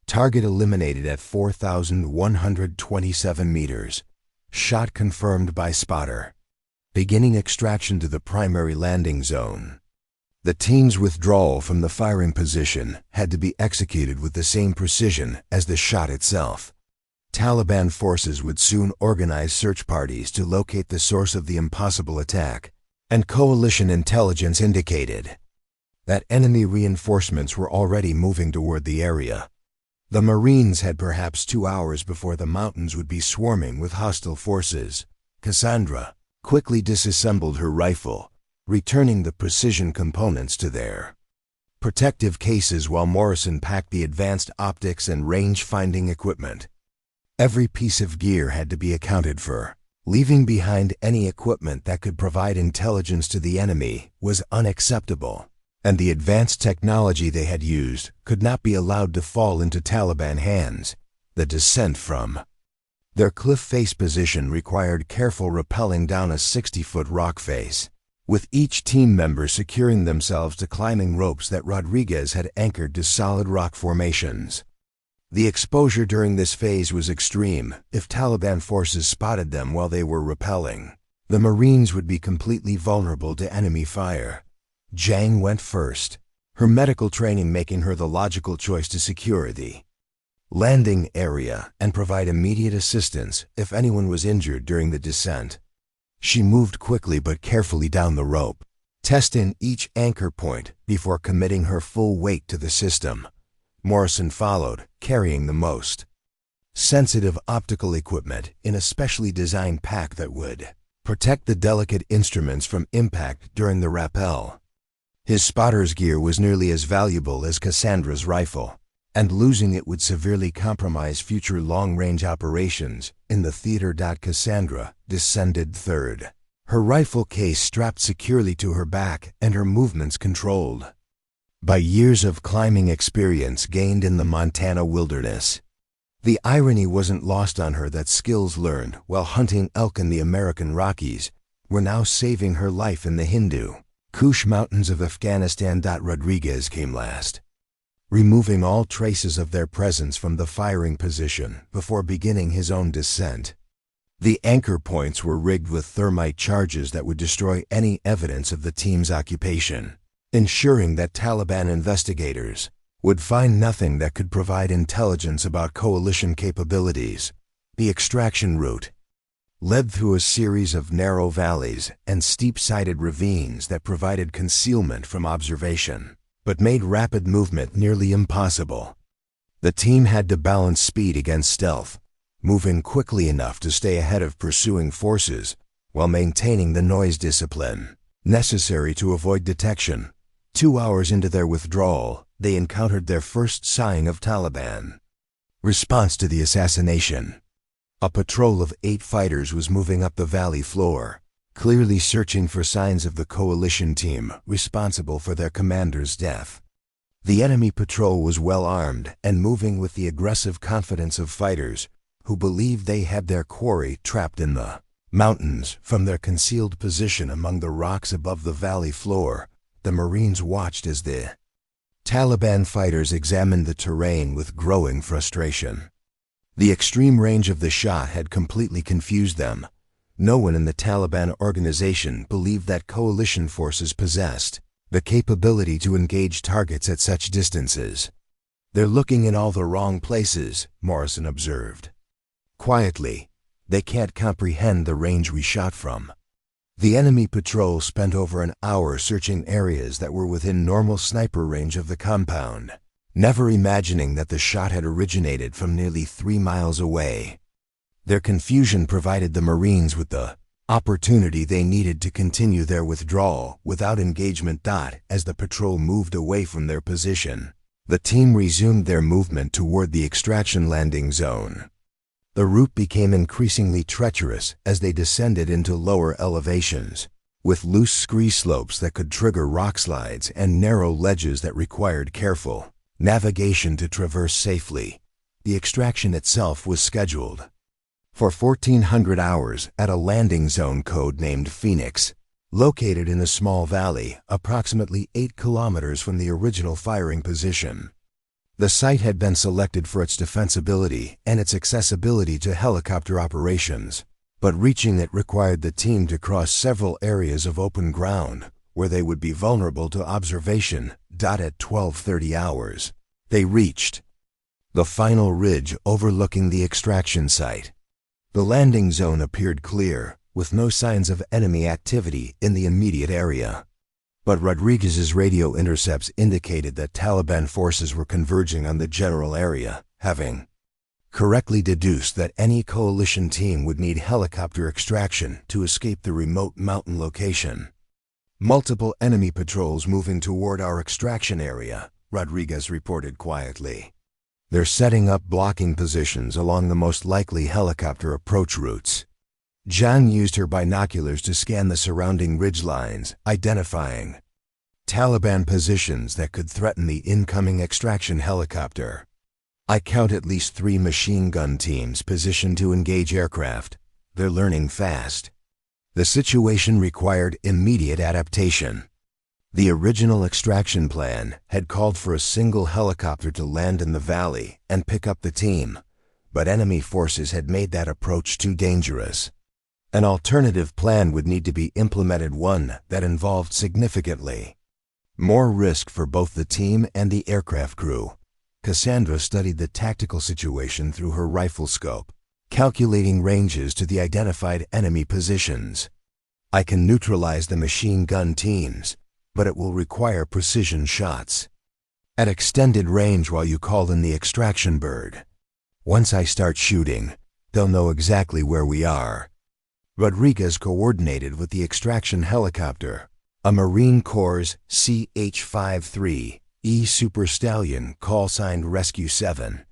Target eliminated at 4,127 meters. Shot confirmed by spotter. Beginning extraction to the primary landing zone. The team's withdrawal from the firing position had to be executed with the same precision as the shot itself. Taliban forces would soon organize search parties to locate the source of the impossible attack, and coalition intelligence indicated that enemy reinforcements were already moving toward the area. The Marines had perhaps 2 hours before the mountains would be swarming with hostile forces. Cassandra quickly disassembled her rifle, returning the precision components to their protective cases while Morrison packed the advanced optics and range-finding equipment. Every piece of gear had to be accounted for. Leaving behind any equipment that could provide intelligence to the enemy was unacceptable, and the advanced technology they had used could not be allowed to fall into Taliban hands. The descent from their cliff face position required careful rappelling down a 60-foot rock face, with each team member securing themselves to climbing ropes that Rodriguez had anchored to solid rock formations. The exposure during this phase was extreme. If Taliban forces spotted them while they were rappelling, the Marines would be completely vulnerable to enemy fire. Zhang went first, her medical training making her the logical choice to secure the landing area and provide immediate assistance if anyone was injured during the descent. She moved quickly but carefully down the rope, testing each anchor point before committing her full weight to the system. Morrison followed, carrying the most sensitive optical equipment in a specially designed pack that would protect the delicate instruments from impact during the rappel. His spotter's gear was nearly as valuable as Cassandra's rifle, and losing it would severely compromise future long-range operations in the theater. Cassandra descended third, her rifle case strapped securely to her back and her movements controlled by years of climbing experience gained in the Montana wilderness. The irony wasn't lost on her that skills learned while hunting elk in the American Rockies were now saving her life in the Hindu Kush Mountains of Afghanistan. Rodriguez came last, removing all traces of their presence from the firing position before beginning his own descent. The anchor points were rigged with thermite charges that would destroy any evidence of the team's occupation, ensuring that Taliban investigators would find nothing that could provide intelligence about coalition capabilities. The extraction route led through a series of narrow valleys and steep-sided ravines that provided concealment from observation, but made rapid movement nearly impossible. The team had to balance speed against stealth, moving quickly enough to stay ahead of pursuing forces while maintaining the noise discipline necessary to avoid detection. 2 hours into their withdrawal, they encountered their first sign of Taliban response to the assassination. A patrol of 8 fighters was moving up the valley floor, clearly searching for signs of the coalition team responsible for their commander's death. The enemy patrol was well armed and moving with the aggressive confidence of fighters who believed they had their quarry trapped in the mountains. From their concealed position among the rocks above the valley floor, the Marines watched as the Taliban fighters examined the terrain with growing frustration. The extreme range of the shot had completely confused them. No one in the Taliban organization believed that coalition forces possessed the capability to engage targets at such distances. "They're looking in all the wrong places," Morrison observed quietly. "They can't comprehend the range we shot from." The enemy patrol spent over an hour searching areas that were within normal sniper range of the compound, never imagining that the shot had originated from nearly 3 miles away. Their confusion provided the Marines with the opportunity they needed to continue their withdrawal without engagement. As the patrol moved away from their position, the team resumed their movement toward the extraction landing zone. The route became increasingly treacherous as they descended into lower elevations, with loose scree slopes that could trigger rock slides and narrow ledges that required careful navigation to traverse safely. The extraction itself was scheduled for 1400 hours at a landing zone code-named Phoenix, located in a small valley approximately 8 kilometers from the original firing position. The site had been selected for its defensibility and its accessibility to helicopter operations, but reaching it required the team to cross several areas of open ground where they would be vulnerable to observation. At 12:30 hours, they reached the final ridge overlooking the extraction site. The landing zone appeared clear, with no signs of enemy activity in the immediate area. But Rodriguez's radio intercepts indicated that Taliban forces were converging on the general area, having correctly deduced that any coalition team would need helicopter extraction to escape the remote mountain location. Multiple enemy patrols moving toward our extraction area, Rodriguez reported quietly. They're setting up blocking positions along the most likely helicopter approach routes. John used her binoculars to scan the surrounding ridgelines, identifying Taliban positions that could threaten the incoming extraction helicopter. I count at least 3 machine gun teams positioned to engage aircraft. They're learning fast. The situation required immediate adaptation. The original extraction plan had called for a single helicopter to land in the valley and pick up the team, but enemy forces had made that approach too dangerous. An alternative plan would need to be implemented, one that involved significantly more risk for both the team and the aircraft crew. Cassandra studied the tactical situation through her rifle scope, calculating ranges to the identified enemy positions. I can neutralize the machine gun teams, but it will require precision shots at extended range while you call in the extraction bird. Once I start shooting, they'll know exactly where we are. Rodriguez coordinated with the extraction helicopter, a Marine Corps CH-53E Super Stallion call-signed Rescue 7.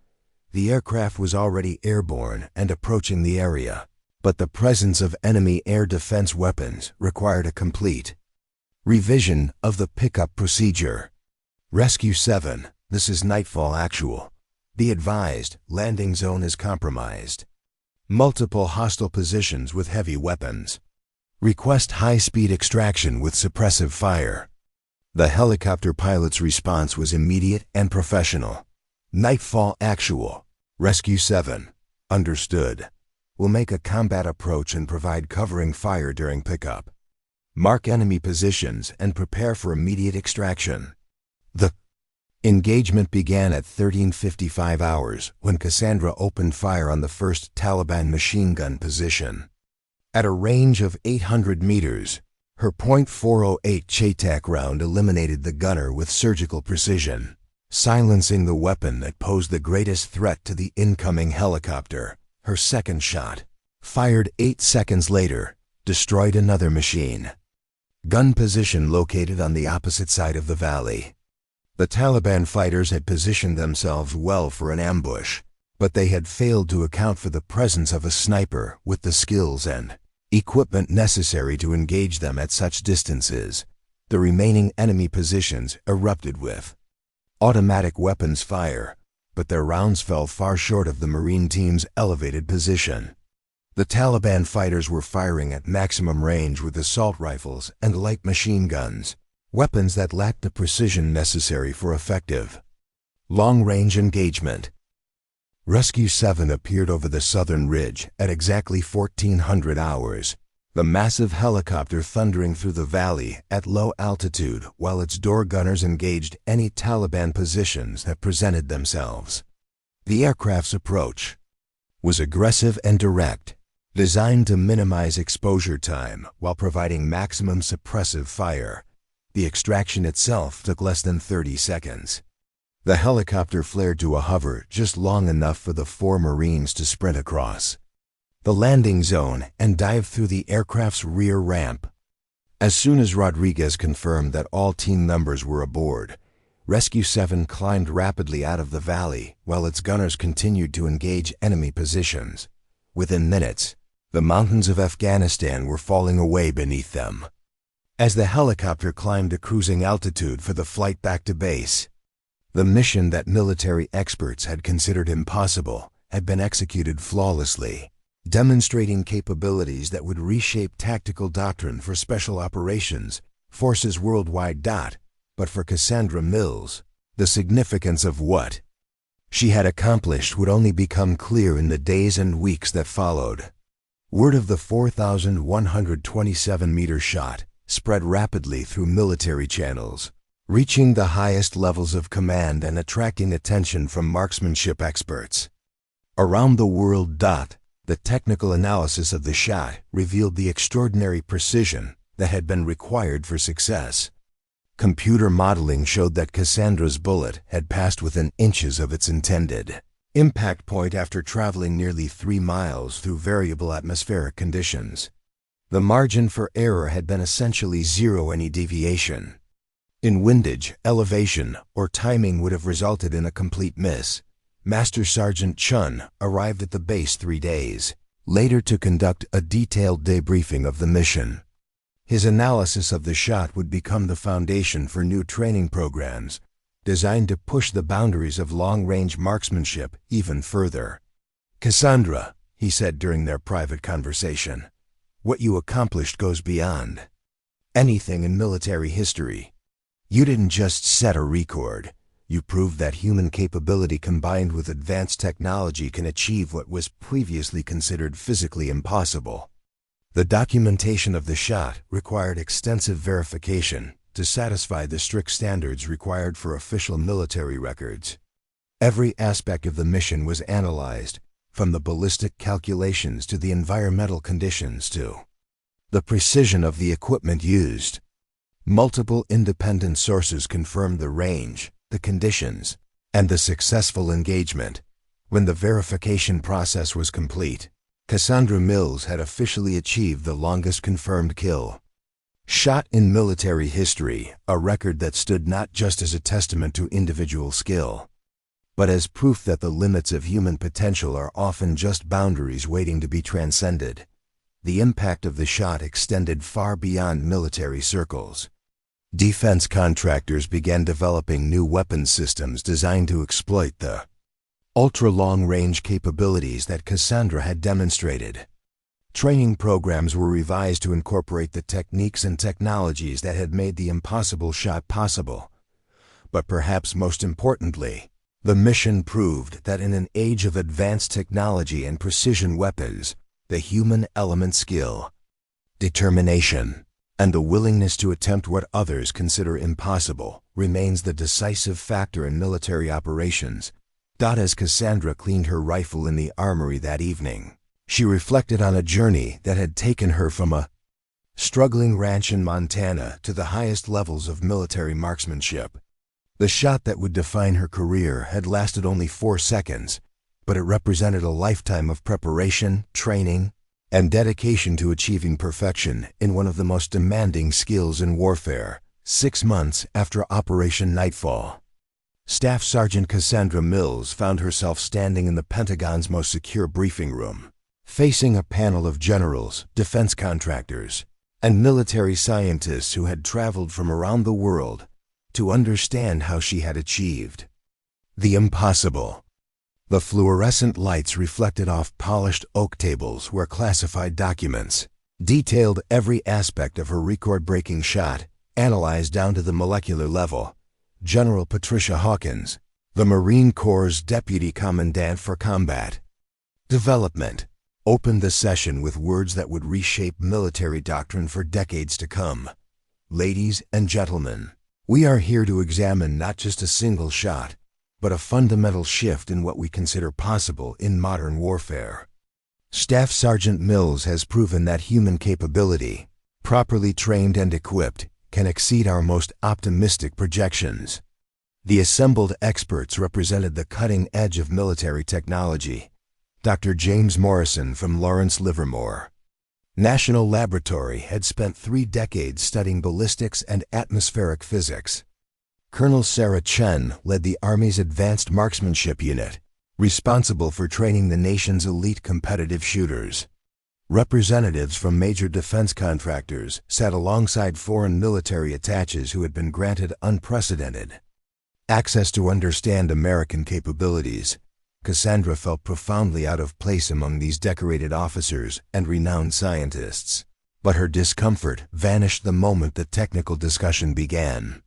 The aircraft was already airborne and approaching the area, but the presence of enemy air defense weapons required a complete revision of the pickup procedure. Rescue 7, this is Nightfall Actual. Be advised, landing zone is compromised. Multiple hostile positions with heavy weapons. Request high-speed extraction with suppressive fire. The helicopter pilot's response was immediate and professional. Nightfall Actual. Rescue 7. Understood. We'll make a combat approach and provide covering fire during pickup. Mark enemy positions and prepare for immediate extraction. The engagement began at 13:55 hours when Cassandra opened fire on the first Taliban machine gun position. At a range of 800 meters, her .408 Chaitak round eliminated the gunner with surgical precision, silencing the weapon that posed the greatest threat to the incoming helicopter. Her second shot, fired 8 seconds later, destroyed another machine gun position located on the opposite side of the valley. The Taliban fighters had positioned themselves well for an ambush, but they had failed to account for the presence of a sniper with the skills and equipment necessary to engage them at such distances. The remaining enemy positions erupted with automatic weapons fire, but their rounds fell far short of the Marine team's elevated position. The Taliban fighters were firing at maximum range with assault rifles and light machine guns, weapons that lacked the precision necessary for effective long-range engagement. Rescue 7 appeared over the southern ridge at exactly 1400 hours, the massive helicopter thundering through the valley at low altitude while its door gunners engaged any Taliban positions that presented themselves. The aircraft's approach was aggressive and direct, designed to minimize exposure time while providing maximum suppressive fire. The extraction itself took less than 30 seconds. The helicopter flared to a hover just long enough for the 4 Marines to sprint across the landing zone and dive through the aircraft's rear ramp. As soon as Rodriguez confirmed that all team members were aboard, Rescue 7 climbed rapidly out of the valley while its gunners continued to engage enemy positions. Within minutes, the mountains of Afghanistan were falling away beneath them. As the helicopter climbed to cruising altitude for the flight back to base, the mission that military experts had considered impossible had been executed flawlessly, demonstrating capabilities that would reshape tactical doctrine for special operations forces worldwide. But for Cassandra Mills, the significance of what she had accomplished would only become clear in the days and weeks that followed. Word of the 4,127-meter shot spread rapidly through military channels, reaching the highest levels of command and attracting attention from marksmanship experts around the world. The technical analysis of the shot revealed the extraordinary precision that had been required for success. Computer modeling showed that Cassandra's bullet had passed within inches of its intended impact point after traveling nearly 3 miles through variable atmospheric conditions. The margin for error had been essentially zero. Any deviation in windage, elevation, or timing would have resulted in a complete miss. Master Sergeant Chun arrived at the base 3 days later to conduct a detailed debriefing of the mission. His analysis of the shot would become the foundation for new training programs designed to push the boundaries of long-range marksmanship even further. "Cassandra," he said during their private conversation, "what you accomplished goes beyond anything in military history. You didn't just set a record. You proved that human capability combined with advanced technology can achieve what was previously considered physically impossible." The documentation of the shot required extensive verification to satisfy the strict standards required for official military records. Every aspect of the mission was analyzed, from the ballistic calculations to the environmental conditions to the precision of the equipment used. Multiple independent sources confirmed the range, the conditions, and the successful engagement. When the verification process was complete, Cassandra Mills had officially achieved the longest confirmed kill shot in military history, a record that stood not just as a testament to individual skill, but as proof that the limits of human potential are often just boundaries waiting to be transcended. The impact of the shot extended far beyond military circles. Defense contractors began developing new weapons systems designed to exploit the ultra-long-range capabilities that Cassandra had demonstrated. Training programs were revised to incorporate the techniques and technologies that had made the impossible shot possible. But perhaps most importantly, the mission proved that in an age of advanced technology and precision weapons, the human element, skill, determination, and the willingness to attempt what others consider impossible remains the decisive factor in military operations. As Cassandra cleaned her rifle in the armory that evening, she reflected on a journey that had taken her from a struggling ranch in Montana to the highest levels of military marksmanship. The shot that would define her career had lasted only 4 seconds, but it represented a lifetime of preparation, training, and dedication to achieving perfection in one of the most demanding skills in warfare. 6 months after Operation Nightfall, Staff Sergeant Cassandra Mills found herself standing in the Pentagon's most secure briefing room, facing a panel of generals, defense contractors, and military scientists who had traveled from around the world to understand how she had achieved the impossible. The fluorescent lights reflected off polished oak tables where classified documents detailed every aspect of her record-breaking shot, analyzed down to the molecular level. General Patricia Hawkins, the Marine Corps' Deputy Commandant for Combat Development, opened the session with words that would reshape military doctrine for decades to come. "Ladies and gentlemen, we are here to examine not just a single shot, but a fundamental shift in what we consider possible in modern warfare. Staff Sergeant Mills has proven that human capability, properly trained and equipped, can exceed our most optimistic projections." The assembled experts represented the cutting edge of military technology. Dr. James Morrison from Lawrence Livermore National Laboratory had spent 3 decades studying ballistics and atmospheric physics. Colonel Sarah Chen led the Army's Advanced Marksmanship Unit, responsible for training the nation's elite competitive shooters. Representatives from major defense contractors sat alongside foreign military attaches who had been granted unprecedented access to understand American capabilities. Cassandra felt profoundly out of place among these decorated officers and renowned scientists, but her discomfort vanished the moment the technical discussion began.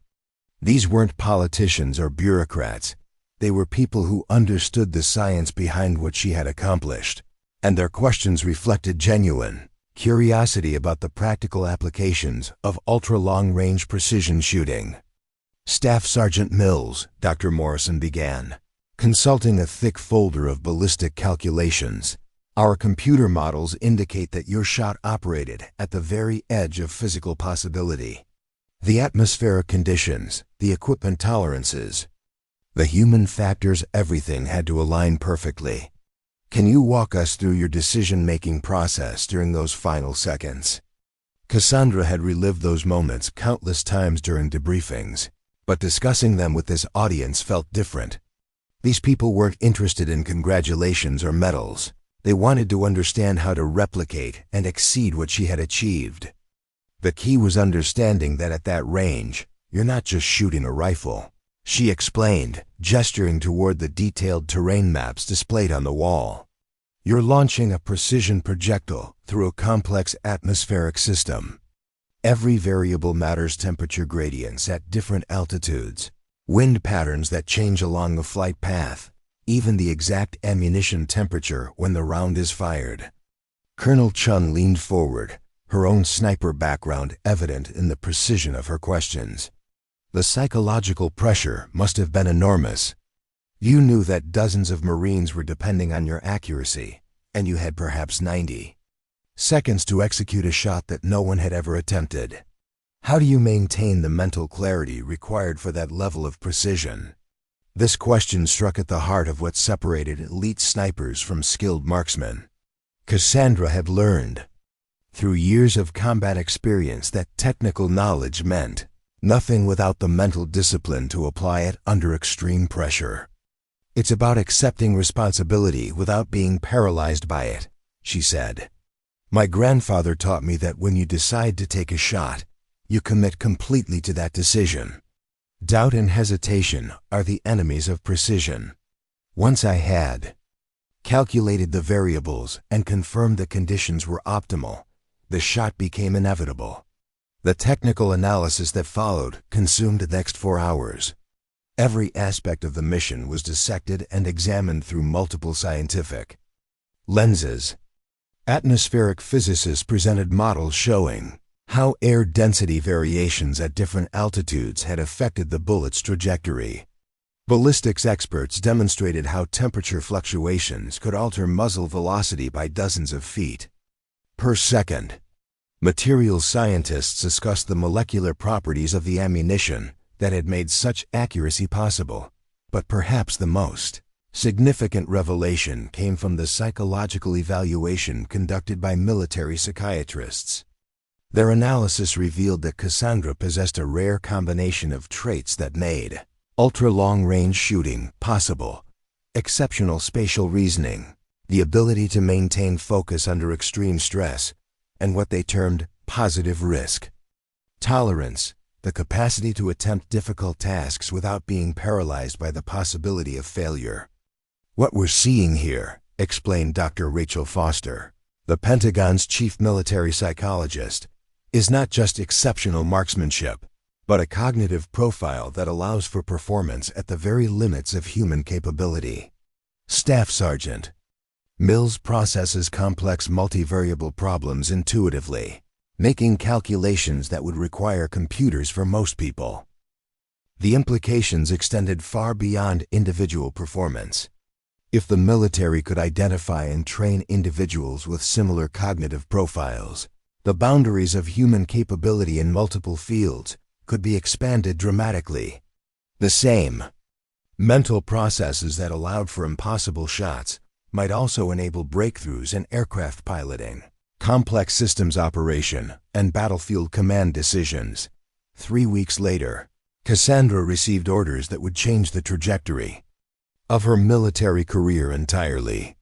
These weren't politicians or bureaucrats. They were people who understood the science behind what she had accomplished, and their questions reflected genuine curiosity about the practical applications of ultra-long-range precision shooting. "Staff Sergeant Mills," Dr. Morrison began, consulting a thick folder of ballistic calculations, "our computer models indicate that your shot operated at the very edge of physical possibility. The atmospheric conditions, the equipment tolerances, the human factors, everything had to align perfectly. Can you walk us through your decision-making process during those final seconds?" Cassandra had relived those moments countless times during debriefings, but discussing them with this audience felt different. These people weren't interested in congratulations or medals. They wanted to understand how to replicate and exceed what she had achieved. The key was understanding that at that range, you're not just shooting a rifle, she explained, gesturing toward the detailed terrain maps displayed on the wall. You're launching a precision projectile through a complex atmospheric system. Every variable matters: temperature gradients at different altitudes, wind patterns that change along the flight path, even the exact ammunition temperature when the round is fired. Colonel Chun leaned forward, her own sniper background evident in the precision of her questions. The psychological pressure must have been enormous. You knew that dozens of Marines were depending on your accuracy, and you had perhaps 90 seconds to execute a shot that no one had ever attempted. How do you maintain the mental clarity required for that level of precision? This question struck at the heart of what separated elite snipers from skilled marksmen. Cassandra had learned, through years of combat experience, that technical knowledge meant nothing without the mental discipline to apply it under extreme pressure. It's about accepting responsibility without being paralyzed by it, she said. My grandfather taught me that when you decide to take a shot, you commit completely to that decision. Doubt and hesitation are the enemies of precision. Once I had calculated the variables and confirmed the conditions were optimal, the shot became inevitable. The technical analysis that followed consumed the next 4 hours. Every aspect of the mission was dissected and examined through multiple scientific lenses. Atmospheric physicists presented models showing how air density variations at different altitudes had affected the bullet's trajectory. Ballistics experts demonstrated how temperature fluctuations could alter muzzle velocity by dozens of feet per second. Materials scientists discussed the molecular properties of the ammunition that had made such accuracy possible. But perhaps the most significant revelation came from the psychological evaluation conducted by military psychiatrists. Their analysis revealed that Cassandra possessed a rare combination of traits that made ultra-long-range shooting possible: exceptional spatial reasoning, the ability to maintain focus under extreme stress, and what they termed positive risk tolerance, the capacity to attempt difficult tasks without being paralyzed by the possibility of failure. What we're seeing here, explained Dr. Rachel Foster, the Pentagon's chief military psychologist, is not just exceptional marksmanship, but a cognitive profile that allows for performance at the very limits of human capability. Staff Sergeant Mills processes complex multivariable problems intuitively, making calculations that would require computers for most people. The implications extended far beyond individual performance. If the military could identify and train individuals with similar cognitive profiles, the boundaries of human capability in multiple fields could be expanded dramatically. The same mental processes that allowed for impossible shots might also enable breakthroughs in aircraft piloting, complex systems operation, and battlefield command decisions. 3 weeks later, Cassandra received orders that would change the trajectory of her military career entirely.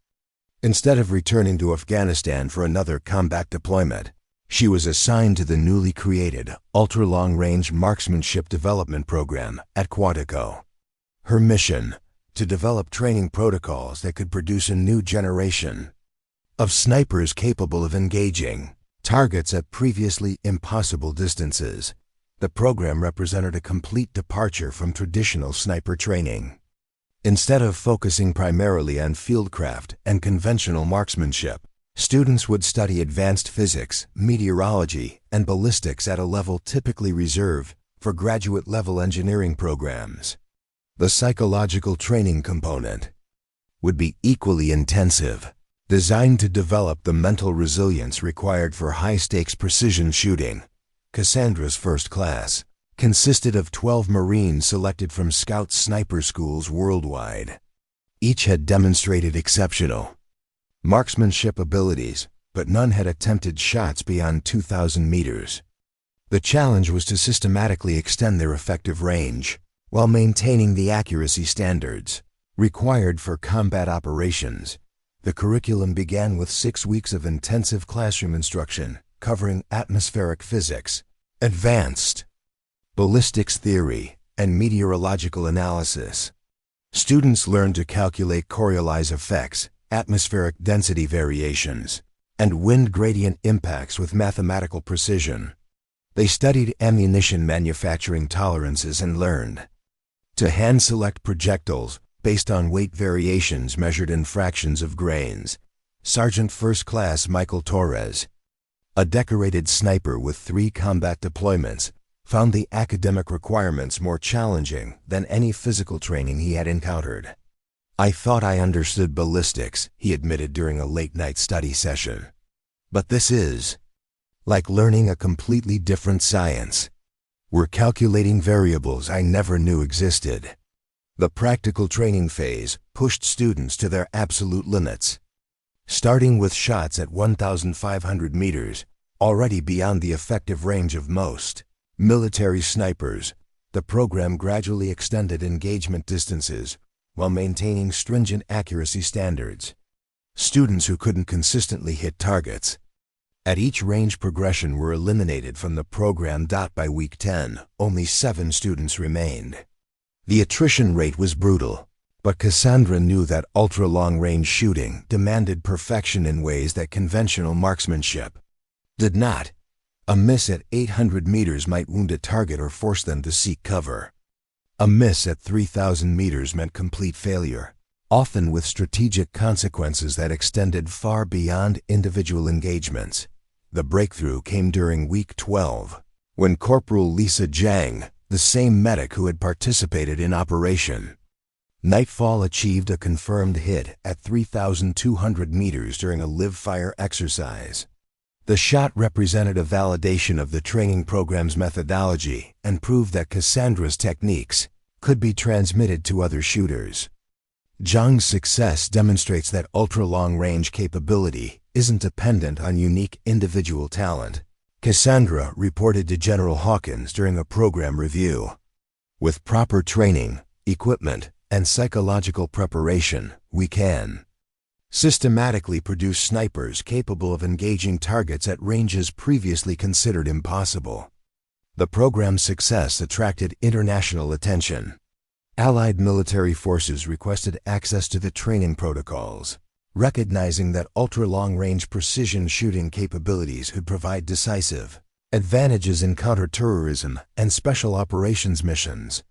Instead of returning to Afghanistan for another combat deployment, she was assigned to the newly created Ultra-Long-Range Marksmanship Development Program at Quantico. Her mission: to develop training protocols that could produce a new generation of snipers capable of engaging targets at previously impossible distances. The program represented a complete departure from traditional sniper training. Instead of focusing primarily on fieldcraft and conventional marksmanship, students would study advanced physics, meteorology, and ballistics at a level typically reserved for graduate-level engineering programs. The psychological training component would be equally intensive, designed to develop the mental resilience required for high-stakes precision shooting. Cassandra's first class consisted of 12 Marines selected from Scout sniper schools worldwide. Each had demonstrated exceptional marksmanship abilities, but none had attempted shots beyond 2,000 meters. The challenge was to systematically extend their effective range, while maintaining the accuracy standards required for combat operations. The curriculum began with 6 weeks of intensive classroom instruction, covering atmospheric physics, advanced ballistics theory, and meteorological analysis. Students learned to calculate Coriolis effects, atmospheric density variations, and wind gradient impacts with mathematical precision. They studied ammunition manufacturing tolerances and learned to hand-select projectiles based on weight variations measured in fractions of grains. Sergeant First Class Michael Torres, a decorated sniper with 3 combat deployments, found the academic requirements more challenging than any physical training he had encountered. "I thought I understood ballistics," he admitted during a late-night study session. "But this is like learning a completely different science. We're calculating variables I never knew existed." The practical training phase pushed students to their absolute limits. Starting with shots at 1,500 meters, already beyond the effective range of most military snipers, the program gradually extended engagement distances while maintaining stringent accuracy standards. Students who couldn't consistently hit targets at each range progression were eliminated from the program. By week 10, only 7 students remained. The attrition rate was brutal, but Cassandra knew that ultra-long-range shooting demanded perfection in ways that conventional marksmanship did not. A miss at 800 meters might wound a target or force them to seek cover. A miss at 3,000 meters meant complete failure, often with strategic consequences that extended far beyond individual engagements. The breakthrough came during week 12, when Corporal Lisa Zhang, the same medic who had participated in Operation Nightfall, achieved a confirmed hit at 3,200 meters during a live-fire exercise. The shot represented a validation of the training program's methodology and proved that Cassandra's techniques could be transmitted to other shooters. Zhang's success demonstrates that ultra-long-range capability isn't dependent on unique individual talent, Cassandra reported to General Hawkins during a program review. "With proper training, equipment, and psychological preparation, we can systematically produce snipers capable of engaging targets at ranges previously considered impossible." The program's success attracted international attention. Allied military forces requested access to the training protocols, recognizing that ultra-long-range precision shooting capabilities could provide decisive advantages in counter-terrorism and special operations missions.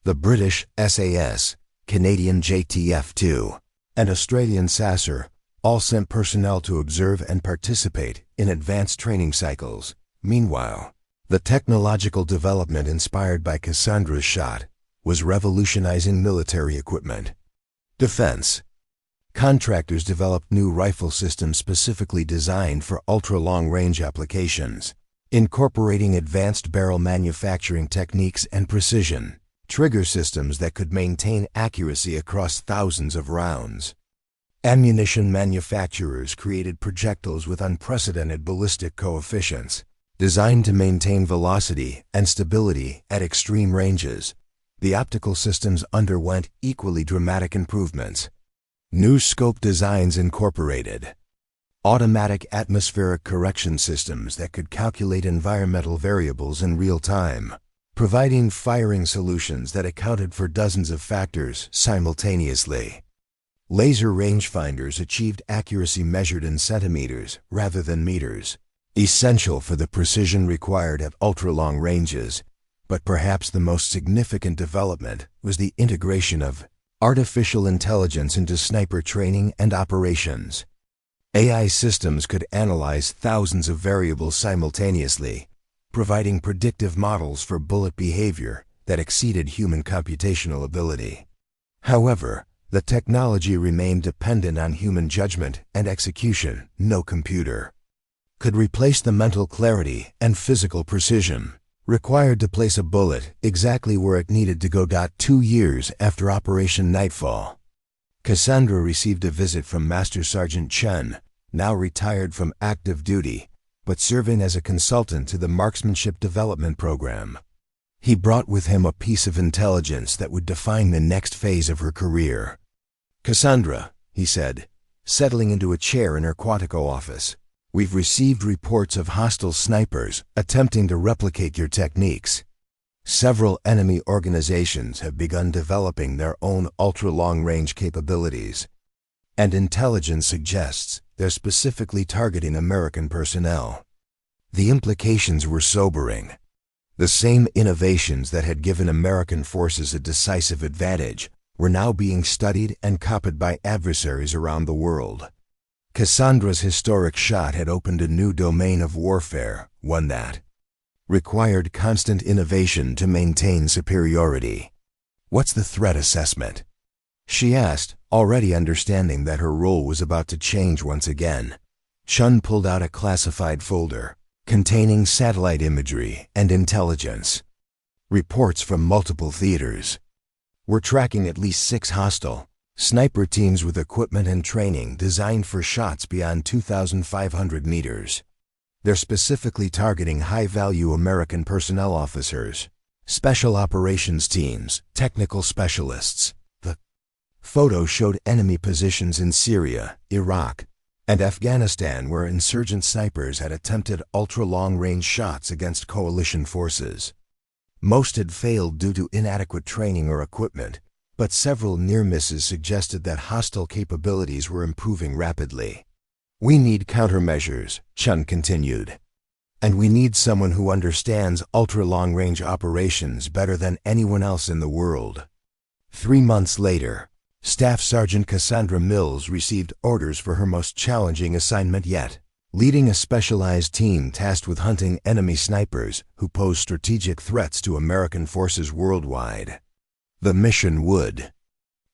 The British SAS, Canadian JTF-2, and Australian SASR all sent personnel to observe and participate in advanced training cycles. Meanwhile, the technological development inspired by Cassandra's shot was revolutionizing military equipment. Defense. Contractors developed new rifle systems specifically designed for ultra-long-range applications, incorporating advanced barrel manufacturing techniques and precision trigger systems that could maintain accuracy across thousands of rounds. Ammunition manufacturers created projectiles with unprecedented ballistic coefficients, designed to maintain velocity and stability at extreme ranges. The optical systems underwent equally dramatic improvements. New scope designs incorporated automatic atmospheric correction systems that could calculate environmental variables in real time, providing firing solutions that accounted for dozens of factors simultaneously. Laser rangefinders achieved accuracy measured in centimeters rather than meters, essential for the precision required at ultra-long ranges. But perhaps the most significant development was the integration of artificial intelligence into sniper training and operations. AI systems could analyze thousands of variables simultaneously, providing predictive models for bullet behavior that exceeded human computational ability. However, the technology remained dependent on human judgment and execution. No computer could replace the mental clarity and physical precision required to place a bullet exactly where it needed to go. 2 years after Operation Nightfall, Cassandra received a visit from Master Sergeant Chen, now retired from active duty, but serving as a consultant to the Marksmanship Development Program. He brought with him a piece of intelligence that would define the next phase of her career. "Cassandra," he said, settling into a chair in her Quantico office, "we've received reports of hostile snipers attempting to replicate your techniques. Several enemy organizations have begun developing their own ultra-long-range capabilities, and intelligence suggests they're specifically targeting American personnel." The implications were sobering. The same innovations that had given American forces a decisive advantage were now being studied and copied by adversaries around the world. Cassandra's historic shot had opened a new domain of warfare, one that required constant innovation to maintain superiority. "What's the threat assessment?" she asked, already understanding that her role was about to change once again. Chun pulled out a classified folder containing satellite imagery and intelligence. "Reports from multiple theaters. We're tracking at least 6 hostile sniper teams with equipment and training designed for shots beyond 2,500 meters. They're specifically targeting high-value American personnel officers, special operations teams, technical specialists." The photo showed enemy positions in Syria, Iraq, and Afghanistan where insurgent snipers had attempted ultra-long-range shots against coalition forces. Most had failed due to inadequate training or equipment, but several near misses suggested that hostile capabilities were improving rapidly. "We need countermeasures," Chun continued. "And we need someone who understands ultra-long-range operations better than anyone else in the world." 3 months later, Staff Sergeant Cassandra Mills received orders for her most challenging assignment yet, leading a specialized team tasked with hunting enemy snipers who pose strategic threats to American forces worldwide. The mission would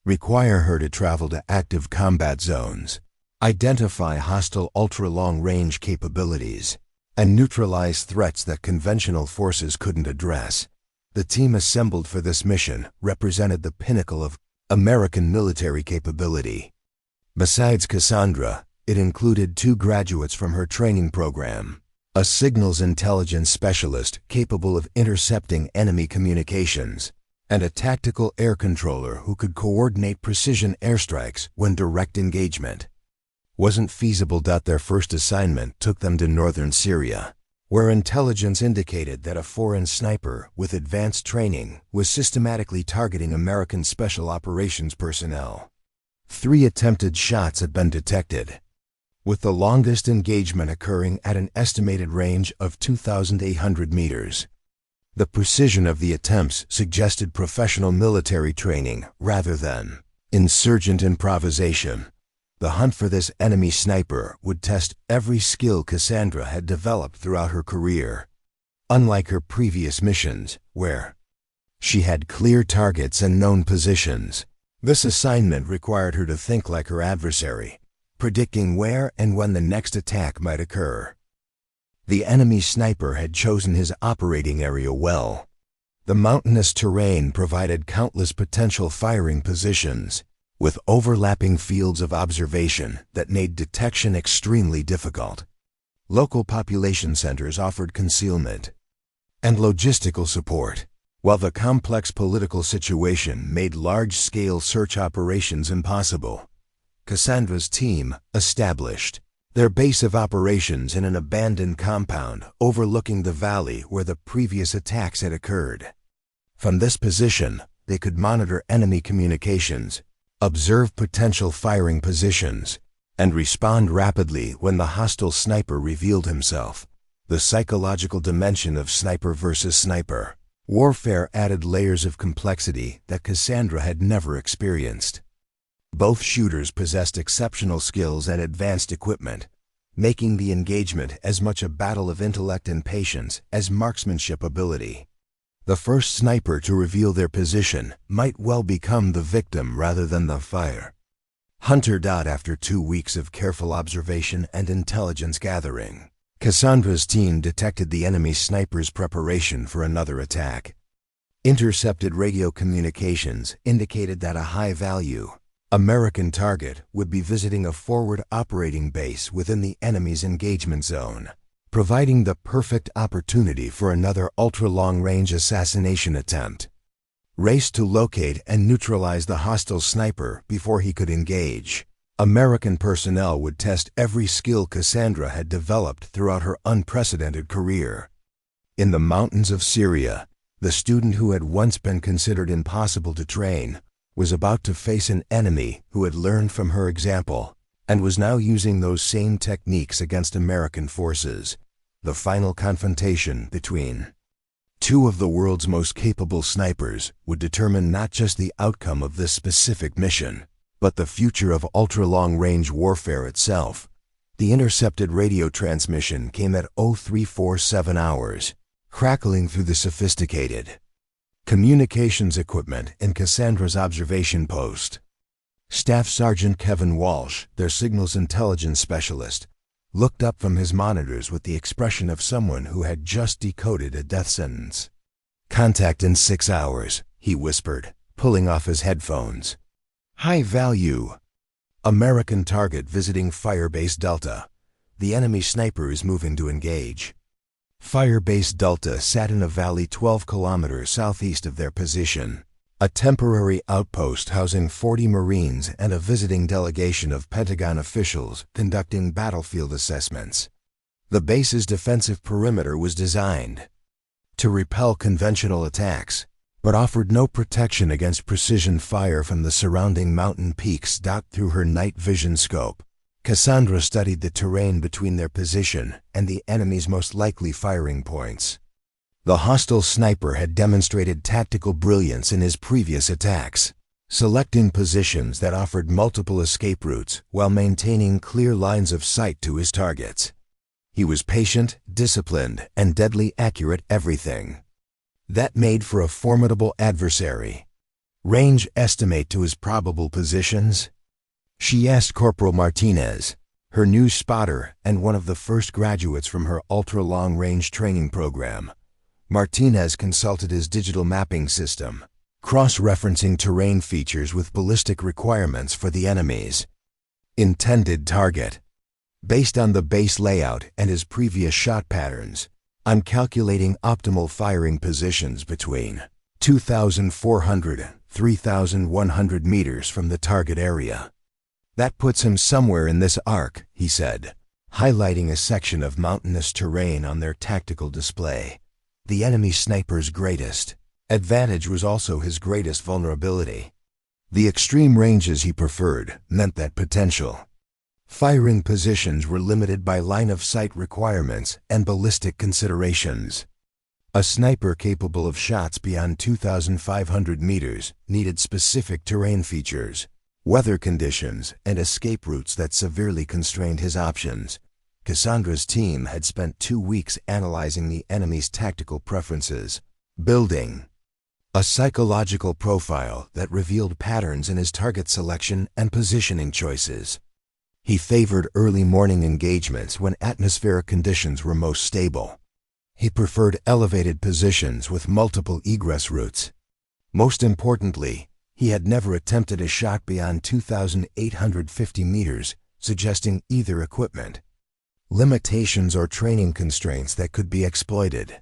require her to travel to active combat zones, identify hostile ultra-long-range capabilities, and neutralize threats that conventional forces couldn't address. The team assembled for this mission represented the pinnacle of American military capability. Besides Cassandra, it included 2 graduates from her training program, a signals intelligence specialist capable of intercepting enemy communications, and a tactical air controller who could coordinate precision airstrikes when direct engagement wasn't feasible. Their first assignment took them to northern Syria, where intelligence indicated that a foreign sniper with advanced training was systematically targeting American special operations personnel. 3 attempted shots had been detected, with the longest engagement occurring at an estimated range of 2,800 meters. The precision of the attempts suggested professional military training rather than insurgent improvisation. The hunt for this enemy sniper would test every skill Cassandra had developed throughout her career. Unlike her previous missions, where she had clear targets and known positions, this assignment required her to think like her adversary, predicting where and when the next attack might occur. The enemy sniper had chosen his operating area well. The mountainous terrain provided countless potential firing positions, with overlapping fields of observation that made detection extremely difficult. Local population centers offered concealment and logistical support, while the complex political situation made large-scale search operations impossible. Cassandra's team established their base of operations in an abandoned compound overlooking the valley where the previous attacks had occurred. From this position, they could monitor enemy communications, observe potential firing positions, and respond rapidly when the hostile sniper revealed himself. The psychological dimension of sniper versus sniper warfare added layers of complexity that Cassandra had never experienced. Both shooters possessed exceptional skills and advanced equipment, making the engagement as much a battle of intellect and patience as marksmanship ability. The first sniper to reveal their position might well become the victim rather than the fire hunter. After 2 weeks of careful observation and intelligence gathering, Cassandra's team detected the enemy sniper's preparation for another attack. Intercepted radio communications indicated that a high-value American target would be visiting a forward operating base within the enemy's engagement zone, providing the perfect opportunity for another ultra-long-range assassination attempt. Race to locate and neutralize the hostile sniper before he could engage. American personnel would test every skill Cassandra had developed throughout her unprecedented career. In the mountains of Syria, the student who had once been considered impossible to train was about to face an enemy who had learned from her example and was now using those same techniques against American forces. The final confrontation between two of the world's most capable snipers would determine not just the outcome of this specific mission, but the future of ultra-long-range warfare itself. The intercepted radio transmission came at 0347 hours, crackling through the sophisticated communications equipment in Cassandra's observation post. Staff Sergeant Kevin Walsh, their signals intelligence specialist, looked up from his monitors with the expression of someone who had just decoded a death sentence. "Contact in 6 hours," he whispered, pulling off his headphones. "High value. American target visiting Firebase Delta. The enemy sniper is moving to engage." Firebase Delta sat in a valley 12 kilometers southeast of their position, a temporary outpost housing 40 Marines and a visiting delegation of Pentagon officials conducting battlefield assessments. The base's defensive perimeter was designed to repel conventional attacks, but offered no protection against precision fire from the surrounding mountain peaks. Through her night vision scope, Cassandra studied the terrain between their position and the enemy's most likely firing points. The hostile sniper had demonstrated tactical brilliance in his previous attacks, selecting positions that offered multiple escape routes while maintaining clear lines of sight to his targets. He was patient, disciplined, and deadly accurate everything that made for a formidable adversary. "Range estimate to his probable positions?" she asked Corporal Martinez, her new spotter and one of the first graduates from her ultra-long-range training program. Martinez consulted his digital mapping system, cross-referencing terrain features with ballistic requirements for the enemy's intended target. "Based on the base layout and his previous shot patterns, I'm calculating optimal firing positions between 2,400 and 3,100 meters from the target area. That puts him somewhere in this arc," he said, highlighting a section of mountainous terrain on their tactical display. The enemy sniper's greatest advantage was also his greatest vulnerability. The extreme ranges he preferred meant that potential firing positions were limited by line-of-sight requirements and ballistic considerations. A sniper capable of shots beyond 2,500 meters needed specific terrain features, weather conditions, and escape routes that severely constrained his options. Cassandra's team had spent 2 weeks analyzing the enemy's tactical preferences, building a psychological profile that revealed patterns in his target selection and positioning choices. He favored early morning engagements when atmospheric conditions were most stable. He preferred elevated positions with multiple egress routes. Most importantly, he had never attempted a shot beyond 2,850 meters, suggesting either equipment limitations or training constraints that could be exploited.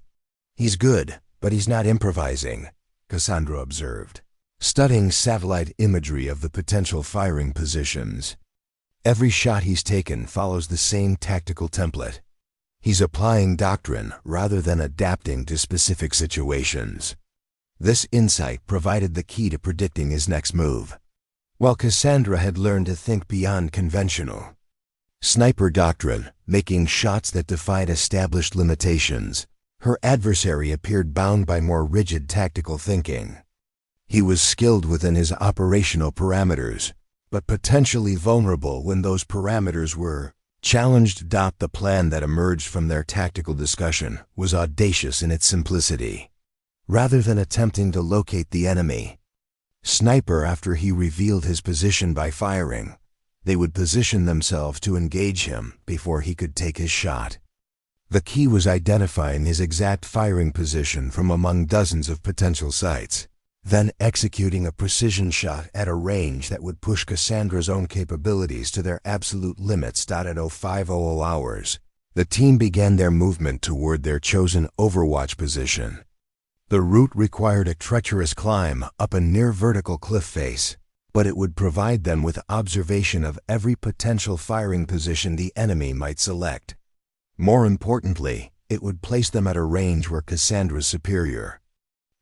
"He's good, but he's not improvising," Cassandra observed, studying satellite imagery of the potential firing positions. "Every shot he's taken follows the same tactical template. He's applying doctrine rather than adapting to specific situations." This insight provided the key to predicting his next move. While Cassandra had learned to think beyond conventional sniper doctrine, making shots that defied established limitations, her adversary appeared bound by more rigid tactical thinking. He was skilled within his operational parameters, but potentially vulnerable when those parameters were challenged. The plan that emerged from their tactical discussion was audacious in its simplicity. Rather than attempting to locate the enemy sniper after he revealed his position by firing, they would position themselves to engage him before he could take his shot. The key was identifying his exact firing position from among dozens of potential sites. then executing a precision shot at a range that would push Cassandra's own capabilities to their absolute limits. At 0500 hours, the team began their movement toward their chosen overwatch position. The route required a treacherous climb up a near-vertical cliff face, but it would provide them with observation of every potential firing position the enemy might select. More importantly, it would place them at a range where Cassandra's superior.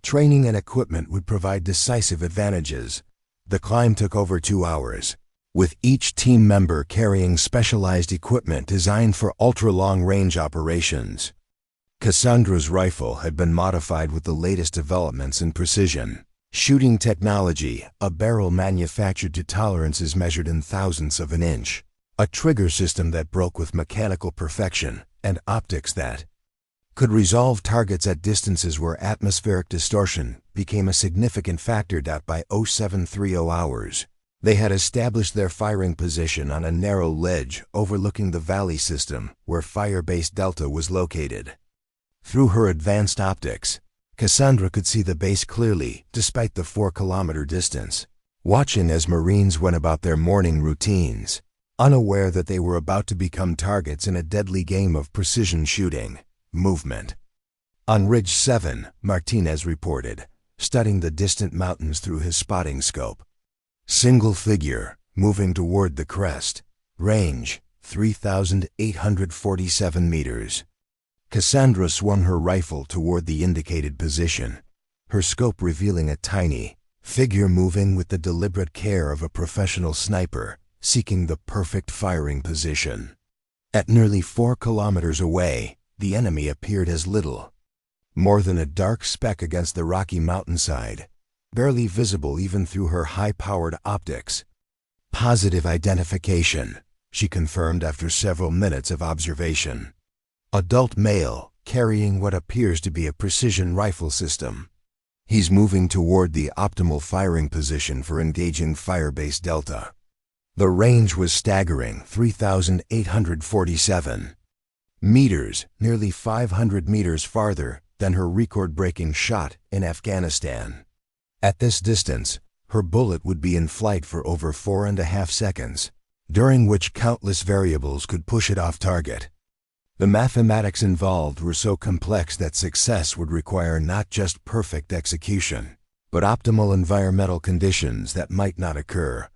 Training and equipment would provide decisive advantages. The climb took over 2 hours, with each team member carrying specialized equipment designed for ultra-long-range operations. Cassandra's rifle had been modified with the latest developments in precision shooting technology, a barrel manufactured to tolerances measured in thousandths of an inch, a trigger system that broke with mechanical perfection, and optics that could resolve targets at distances where atmospheric distortion became a significant factor. By 0730 hours, they had established their firing position on a narrow ledge overlooking the valley system where Firebase Delta was located. Through her advanced optics, Cassandra could see the base clearly despite the 4-kilometer distance, watching as Marines went about their morning routines, unaware that they were about to become targets in a deadly game of precision shooting. Movement. On Ridge 7, Martinez reported, studying the distant mountains through his spotting scope. Single figure, moving toward the crest. Range, 3,847 meters. Cassandra swung her rifle toward the indicated position, her scope revealing a tiny figure moving with the deliberate care of a professional sniper, seeking the perfect firing position. At nearly 4 kilometers away, the enemy appeared as little more than a dark speck against the rocky mountainside, barely visible even through her high-powered optics. Positive identification, she confirmed after several minutes of observation. Adult male, carrying what appears to be a precision rifle system. He's moving toward the optimal firing position for engaging Firebase Delta. The range was staggering, 3,847 meters, nearly 500 meters farther than her record-breaking shot in Afghanistan. At this distance, her bullet would be in flight for over 4.5 seconds, during which countless variables could push it off target. The mathematics involved were so complex that success would require not just perfect execution, but optimal environmental conditions that might not occur.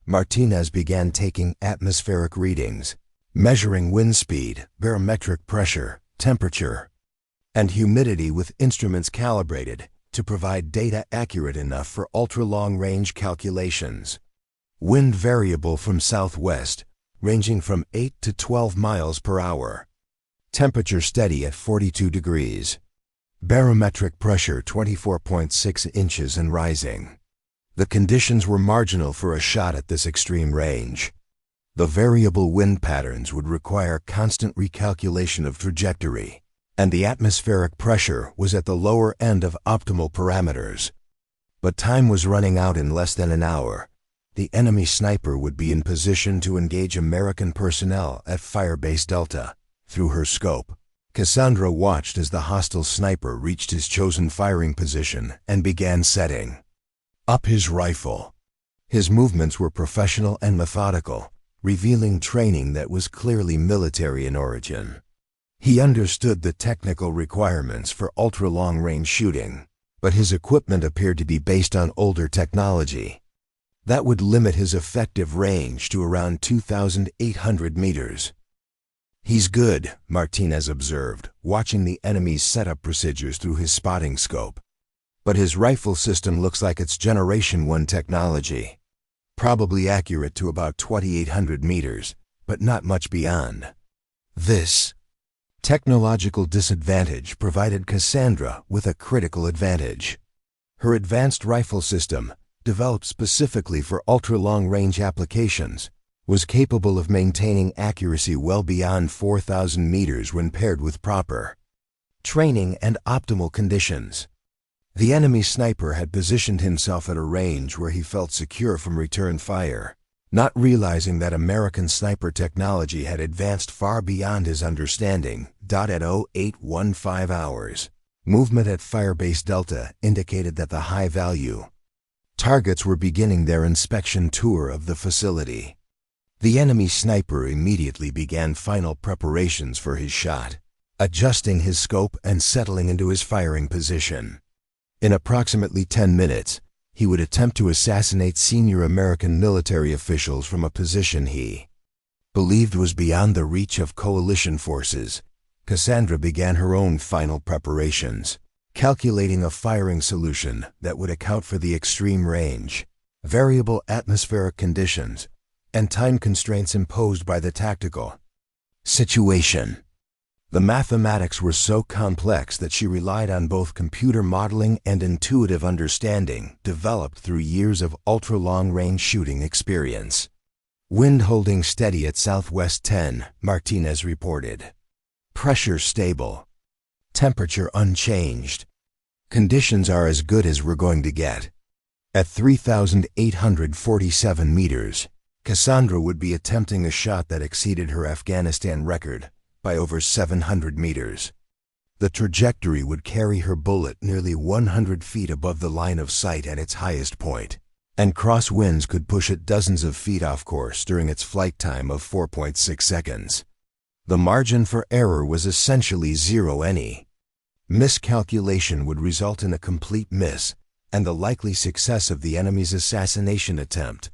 Martinez began taking atmospheric readings, measuring wind speed, barometric pressure, temperature, and humidity with instruments calibrated to provide data accurate enough for ultra-long-range calculations. Wind variable from southwest, ranging from 8 to 12 miles per hour. Temperature steady at 42 degrees. Barometric pressure 24.6 inches and rising. The conditions were marginal for a shot at this extreme range. The variable wind patterns would require constant recalculation of trajectory, and the atmospheric pressure was at the lower end of optimal parameters. But time was running out in less than an hour. The enemy sniper would be in position to engage American personnel at Firebase Delta. Through her scope, Cassandra watched as the hostile sniper reached his chosen firing position and began setting up his rifle. His movements were professional and methodical, revealing training that was clearly military in origin. He understood the technical requirements for ultra-long-range shooting, but his equipment appeared to be based on older technology. That would limit his effective range to around 2,800 meters. "He's good," Martinez observed, watching the enemy's setup procedures through his spotting scope. "But his rifle system looks like it's Generation 1 technology. Probably accurate to about 2,800 meters, but not much beyond." This technological disadvantage provided Cassandra with a critical advantage. Her advanced rifle system, developed specifically for ultra-long-range applications, was capable of maintaining accuracy well beyond 4,000 meters when paired with proper training and optimal conditions. The enemy sniper had positioned himself at a range where he felt secure from return fire, not realizing that American sniper technology had advanced far beyond his understanding. At 0815 hours, Movement at Firebase Delta indicated that the high-value targets were beginning their inspection tour of the facility. The enemy sniper immediately began final preparations for his shot, adjusting his scope and settling into his firing position. In approximately 10 minutes, he would attempt to assassinate senior American military officials from a position he believed was beyond the reach of coalition forces. Cassandra began her own final preparations, calculating a firing solution that would account for the extreme range, variable atmospheric conditions, and time constraints imposed by the tactical situation. The mathematics were so complex that she relied on both computer modeling and intuitive understanding developed through years of ultra-long-range shooting experience. Wind holding steady at Southwest 10, Martinez reported. Pressure stable. Temperature unchanged. Conditions are as good as we're going to get. At 3,847 meters, Cassandra would be attempting a shot that exceeded her Afghanistan record by over 700 meters. The trajectory would carry her bullet nearly 100 feet above the line of sight at its highest point, and crosswinds could push it dozens of feet off course during its flight time of 4.6 seconds. The margin for error was essentially zero. Any miscalculation would result in a complete miss and the likely success of the enemy's assassination attempt.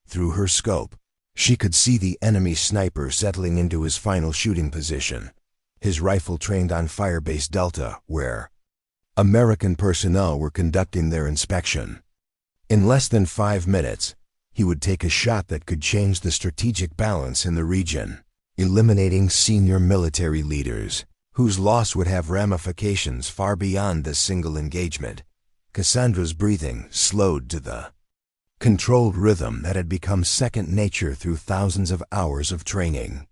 Through her scope, she could see the enemy sniper settling into his final shooting position, his rifle trained on Firebase Delta, where American personnel were conducting their inspection. In less than 5 minutes, he would take a shot that could change the strategic balance in the region, eliminating senior military leaders, whose loss would have ramifications far beyond this single engagement. Cassandra's breathing slowed to the controlled rhythm that had become second nature through thousands of hours of training.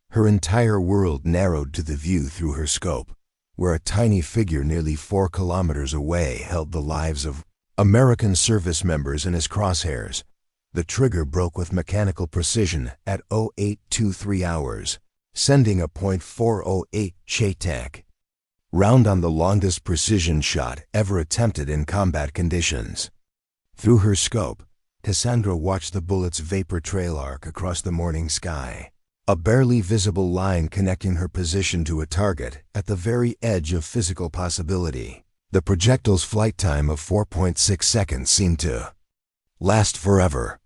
Her entire world narrowed to the view through her scope, where a tiny figure nearly 4 kilometers away held the lives of American service members in his crosshairs. The trigger broke with mechanical precision at 0823 hours, sending a .408 Chaytak round on the longest precision shot ever attempted in combat conditions. Through her scope, Cassandra watched the bullet's vapor trail arc across the morning sky, a barely visible line connecting her position to a target at the very edge of physical possibility. The projectile's flight time of 4.6 seconds seemed to last forever.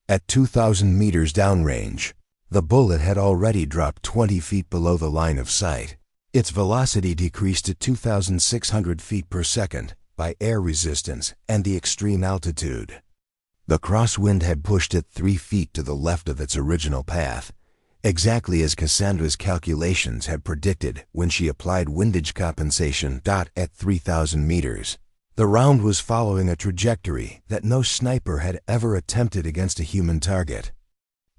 At 2,000 meters downrange, the bullet had already dropped 20 feet below the line of sight. Its velocity decreased to 2,600 feet per second by air resistance and the extreme altitude. The crosswind had pushed it 3 feet to the left of its original path, exactly as Cassandra's calculations had predicted when she applied windage compensation. At 3,000 meters, the round was following a trajectory that no sniper had ever attempted against a human target.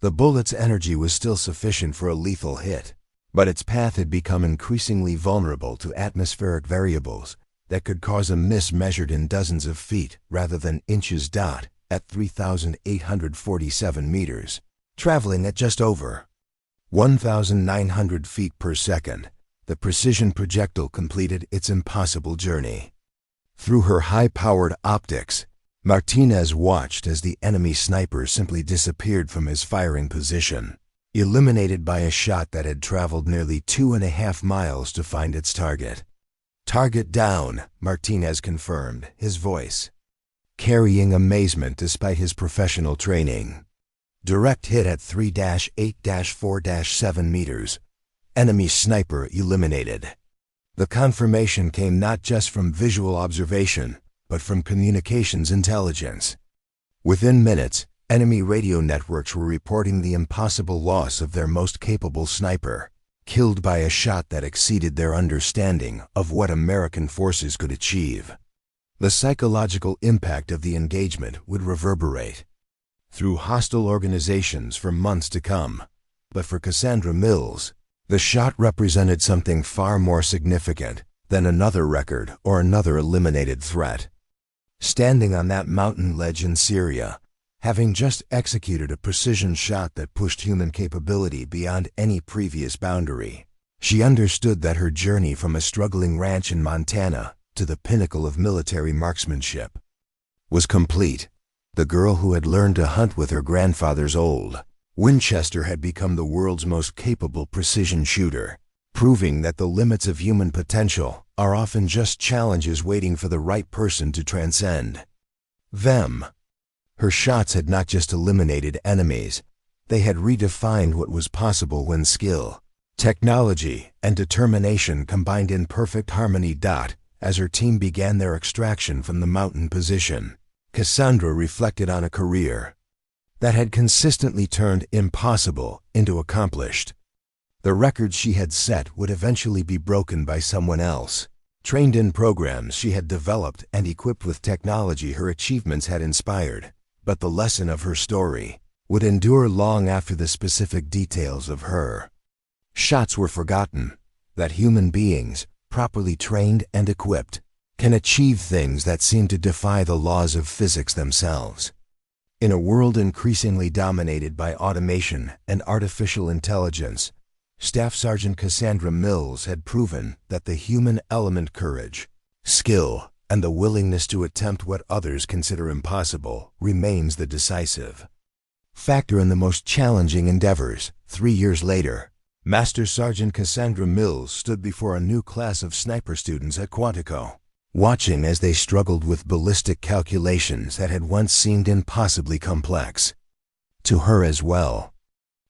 The bullet's energy was still sufficient for a lethal hit, but its path had become increasingly vulnerable to atmospheric variables that could cause a miss measured in dozens of feet rather than inches. At 3,847 meters, traveling at just over 1,900 feet per second, the precision projectile completed its impossible journey. Through her high-powered optics, Martinez watched as the enemy sniper simply disappeared from his firing position, eliminated by a shot that had traveled nearly 2.5 miles to find its target. "Target down," Martinez confirmed, his voice carrying amazement despite his professional training. Direct hit at 3-8-4-7 meters. Enemy sniper eliminated. The confirmation came not just from visual observation, but from communications intelligence. Within minutes, enemy radio networks were reporting the impossible loss of their most capable sniper, killed by a shot that exceeded their understanding of what American forces could achieve. The psychological impact of the engagement would reverberate through hostile organizations for months to come. But for Cassandra Mills, the shot represented something far more significant than another record or another eliminated threat. Standing on that mountain ledge in Syria, having just executed a precision shot that pushed human capability beyond any previous boundary, She understood that her journey from a struggling ranch in Montana to the pinnacle of military marksmanship was complete. The girl who had learned to hunt with her grandfather's old Winchester had become the world's most capable precision shooter, proving that the limits of human potential are often just challenges waiting for the right person to transcend them. Her shots had not just eliminated enemies, they had redefined what was possible when skill, technology, and determination combined in perfect harmony. As her team began their extraction from the mountain position, Cassandra reflected on a career that had consistently turned impossible into accomplished. The records she had set would eventually be broken by someone else. Trained in programs she had developed and equipped with technology her achievements had inspired, but the lesson of her story would endure long after the specific details of her shots were forgotten. That human beings, properly trained and equipped, can achieve things that seem to defy the laws of physics themselves. In a world increasingly dominated by automation and artificial intelligence, Staff Sergeant Cassandra Mills had proven that the human element, courage, skill, and the willingness to attempt what others consider impossible remains the decisive factor in the most challenging endeavors. 3 years later, Master Sergeant Cassandra Mills stood before a new class of sniper students at Quantico, watching as they struggled with ballistic calculations that had once seemed impossibly complex to her as well.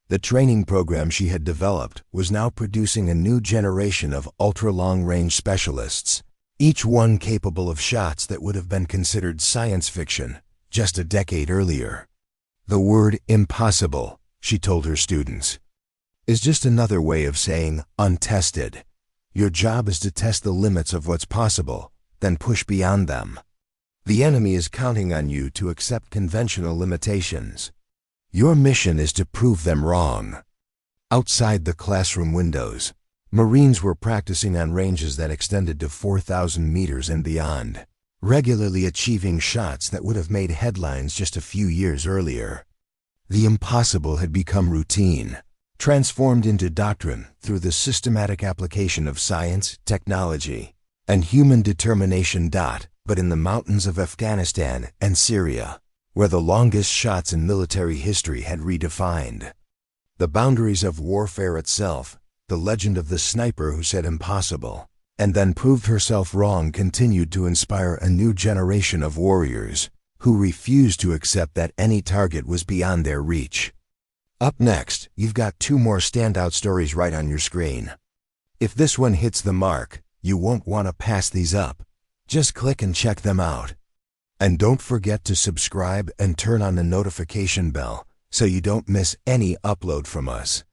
The training program she had developed was now producing a new generation of ultra-long-range specialists, each one capable of shots that would have been considered science fiction just a decade earlier. The word impossible, she told her students, is just another way of saying untested. Your job is to test the limits of what's possible, then push beyond them. The enemy is counting on you to accept conventional limitations. Your mission is to prove them wrong. Outside the classroom windows, Marines were practicing on ranges that extended to 4,000 meters and beyond, regularly achieving shots that would have made headlines just a few years earlier. The impossible had become routine, transformed into doctrine through the systematic application of science, technology, and human determination. But in the mountains of Afghanistan and Syria, where the longest shots in military history had redefined the boundaries of warfare itself, the legend of the sniper who said impossible and then proved herself wrong continued to inspire a new generation of warriors who refused to accept that any target was beyond their reach. Up next, you've got 2 more standout stories right on your screen. If this one hits the mark, you won't want to pass these up. Just click and check them out. And don't forget to subscribe and turn on the notification bell so you don't miss any upload from us.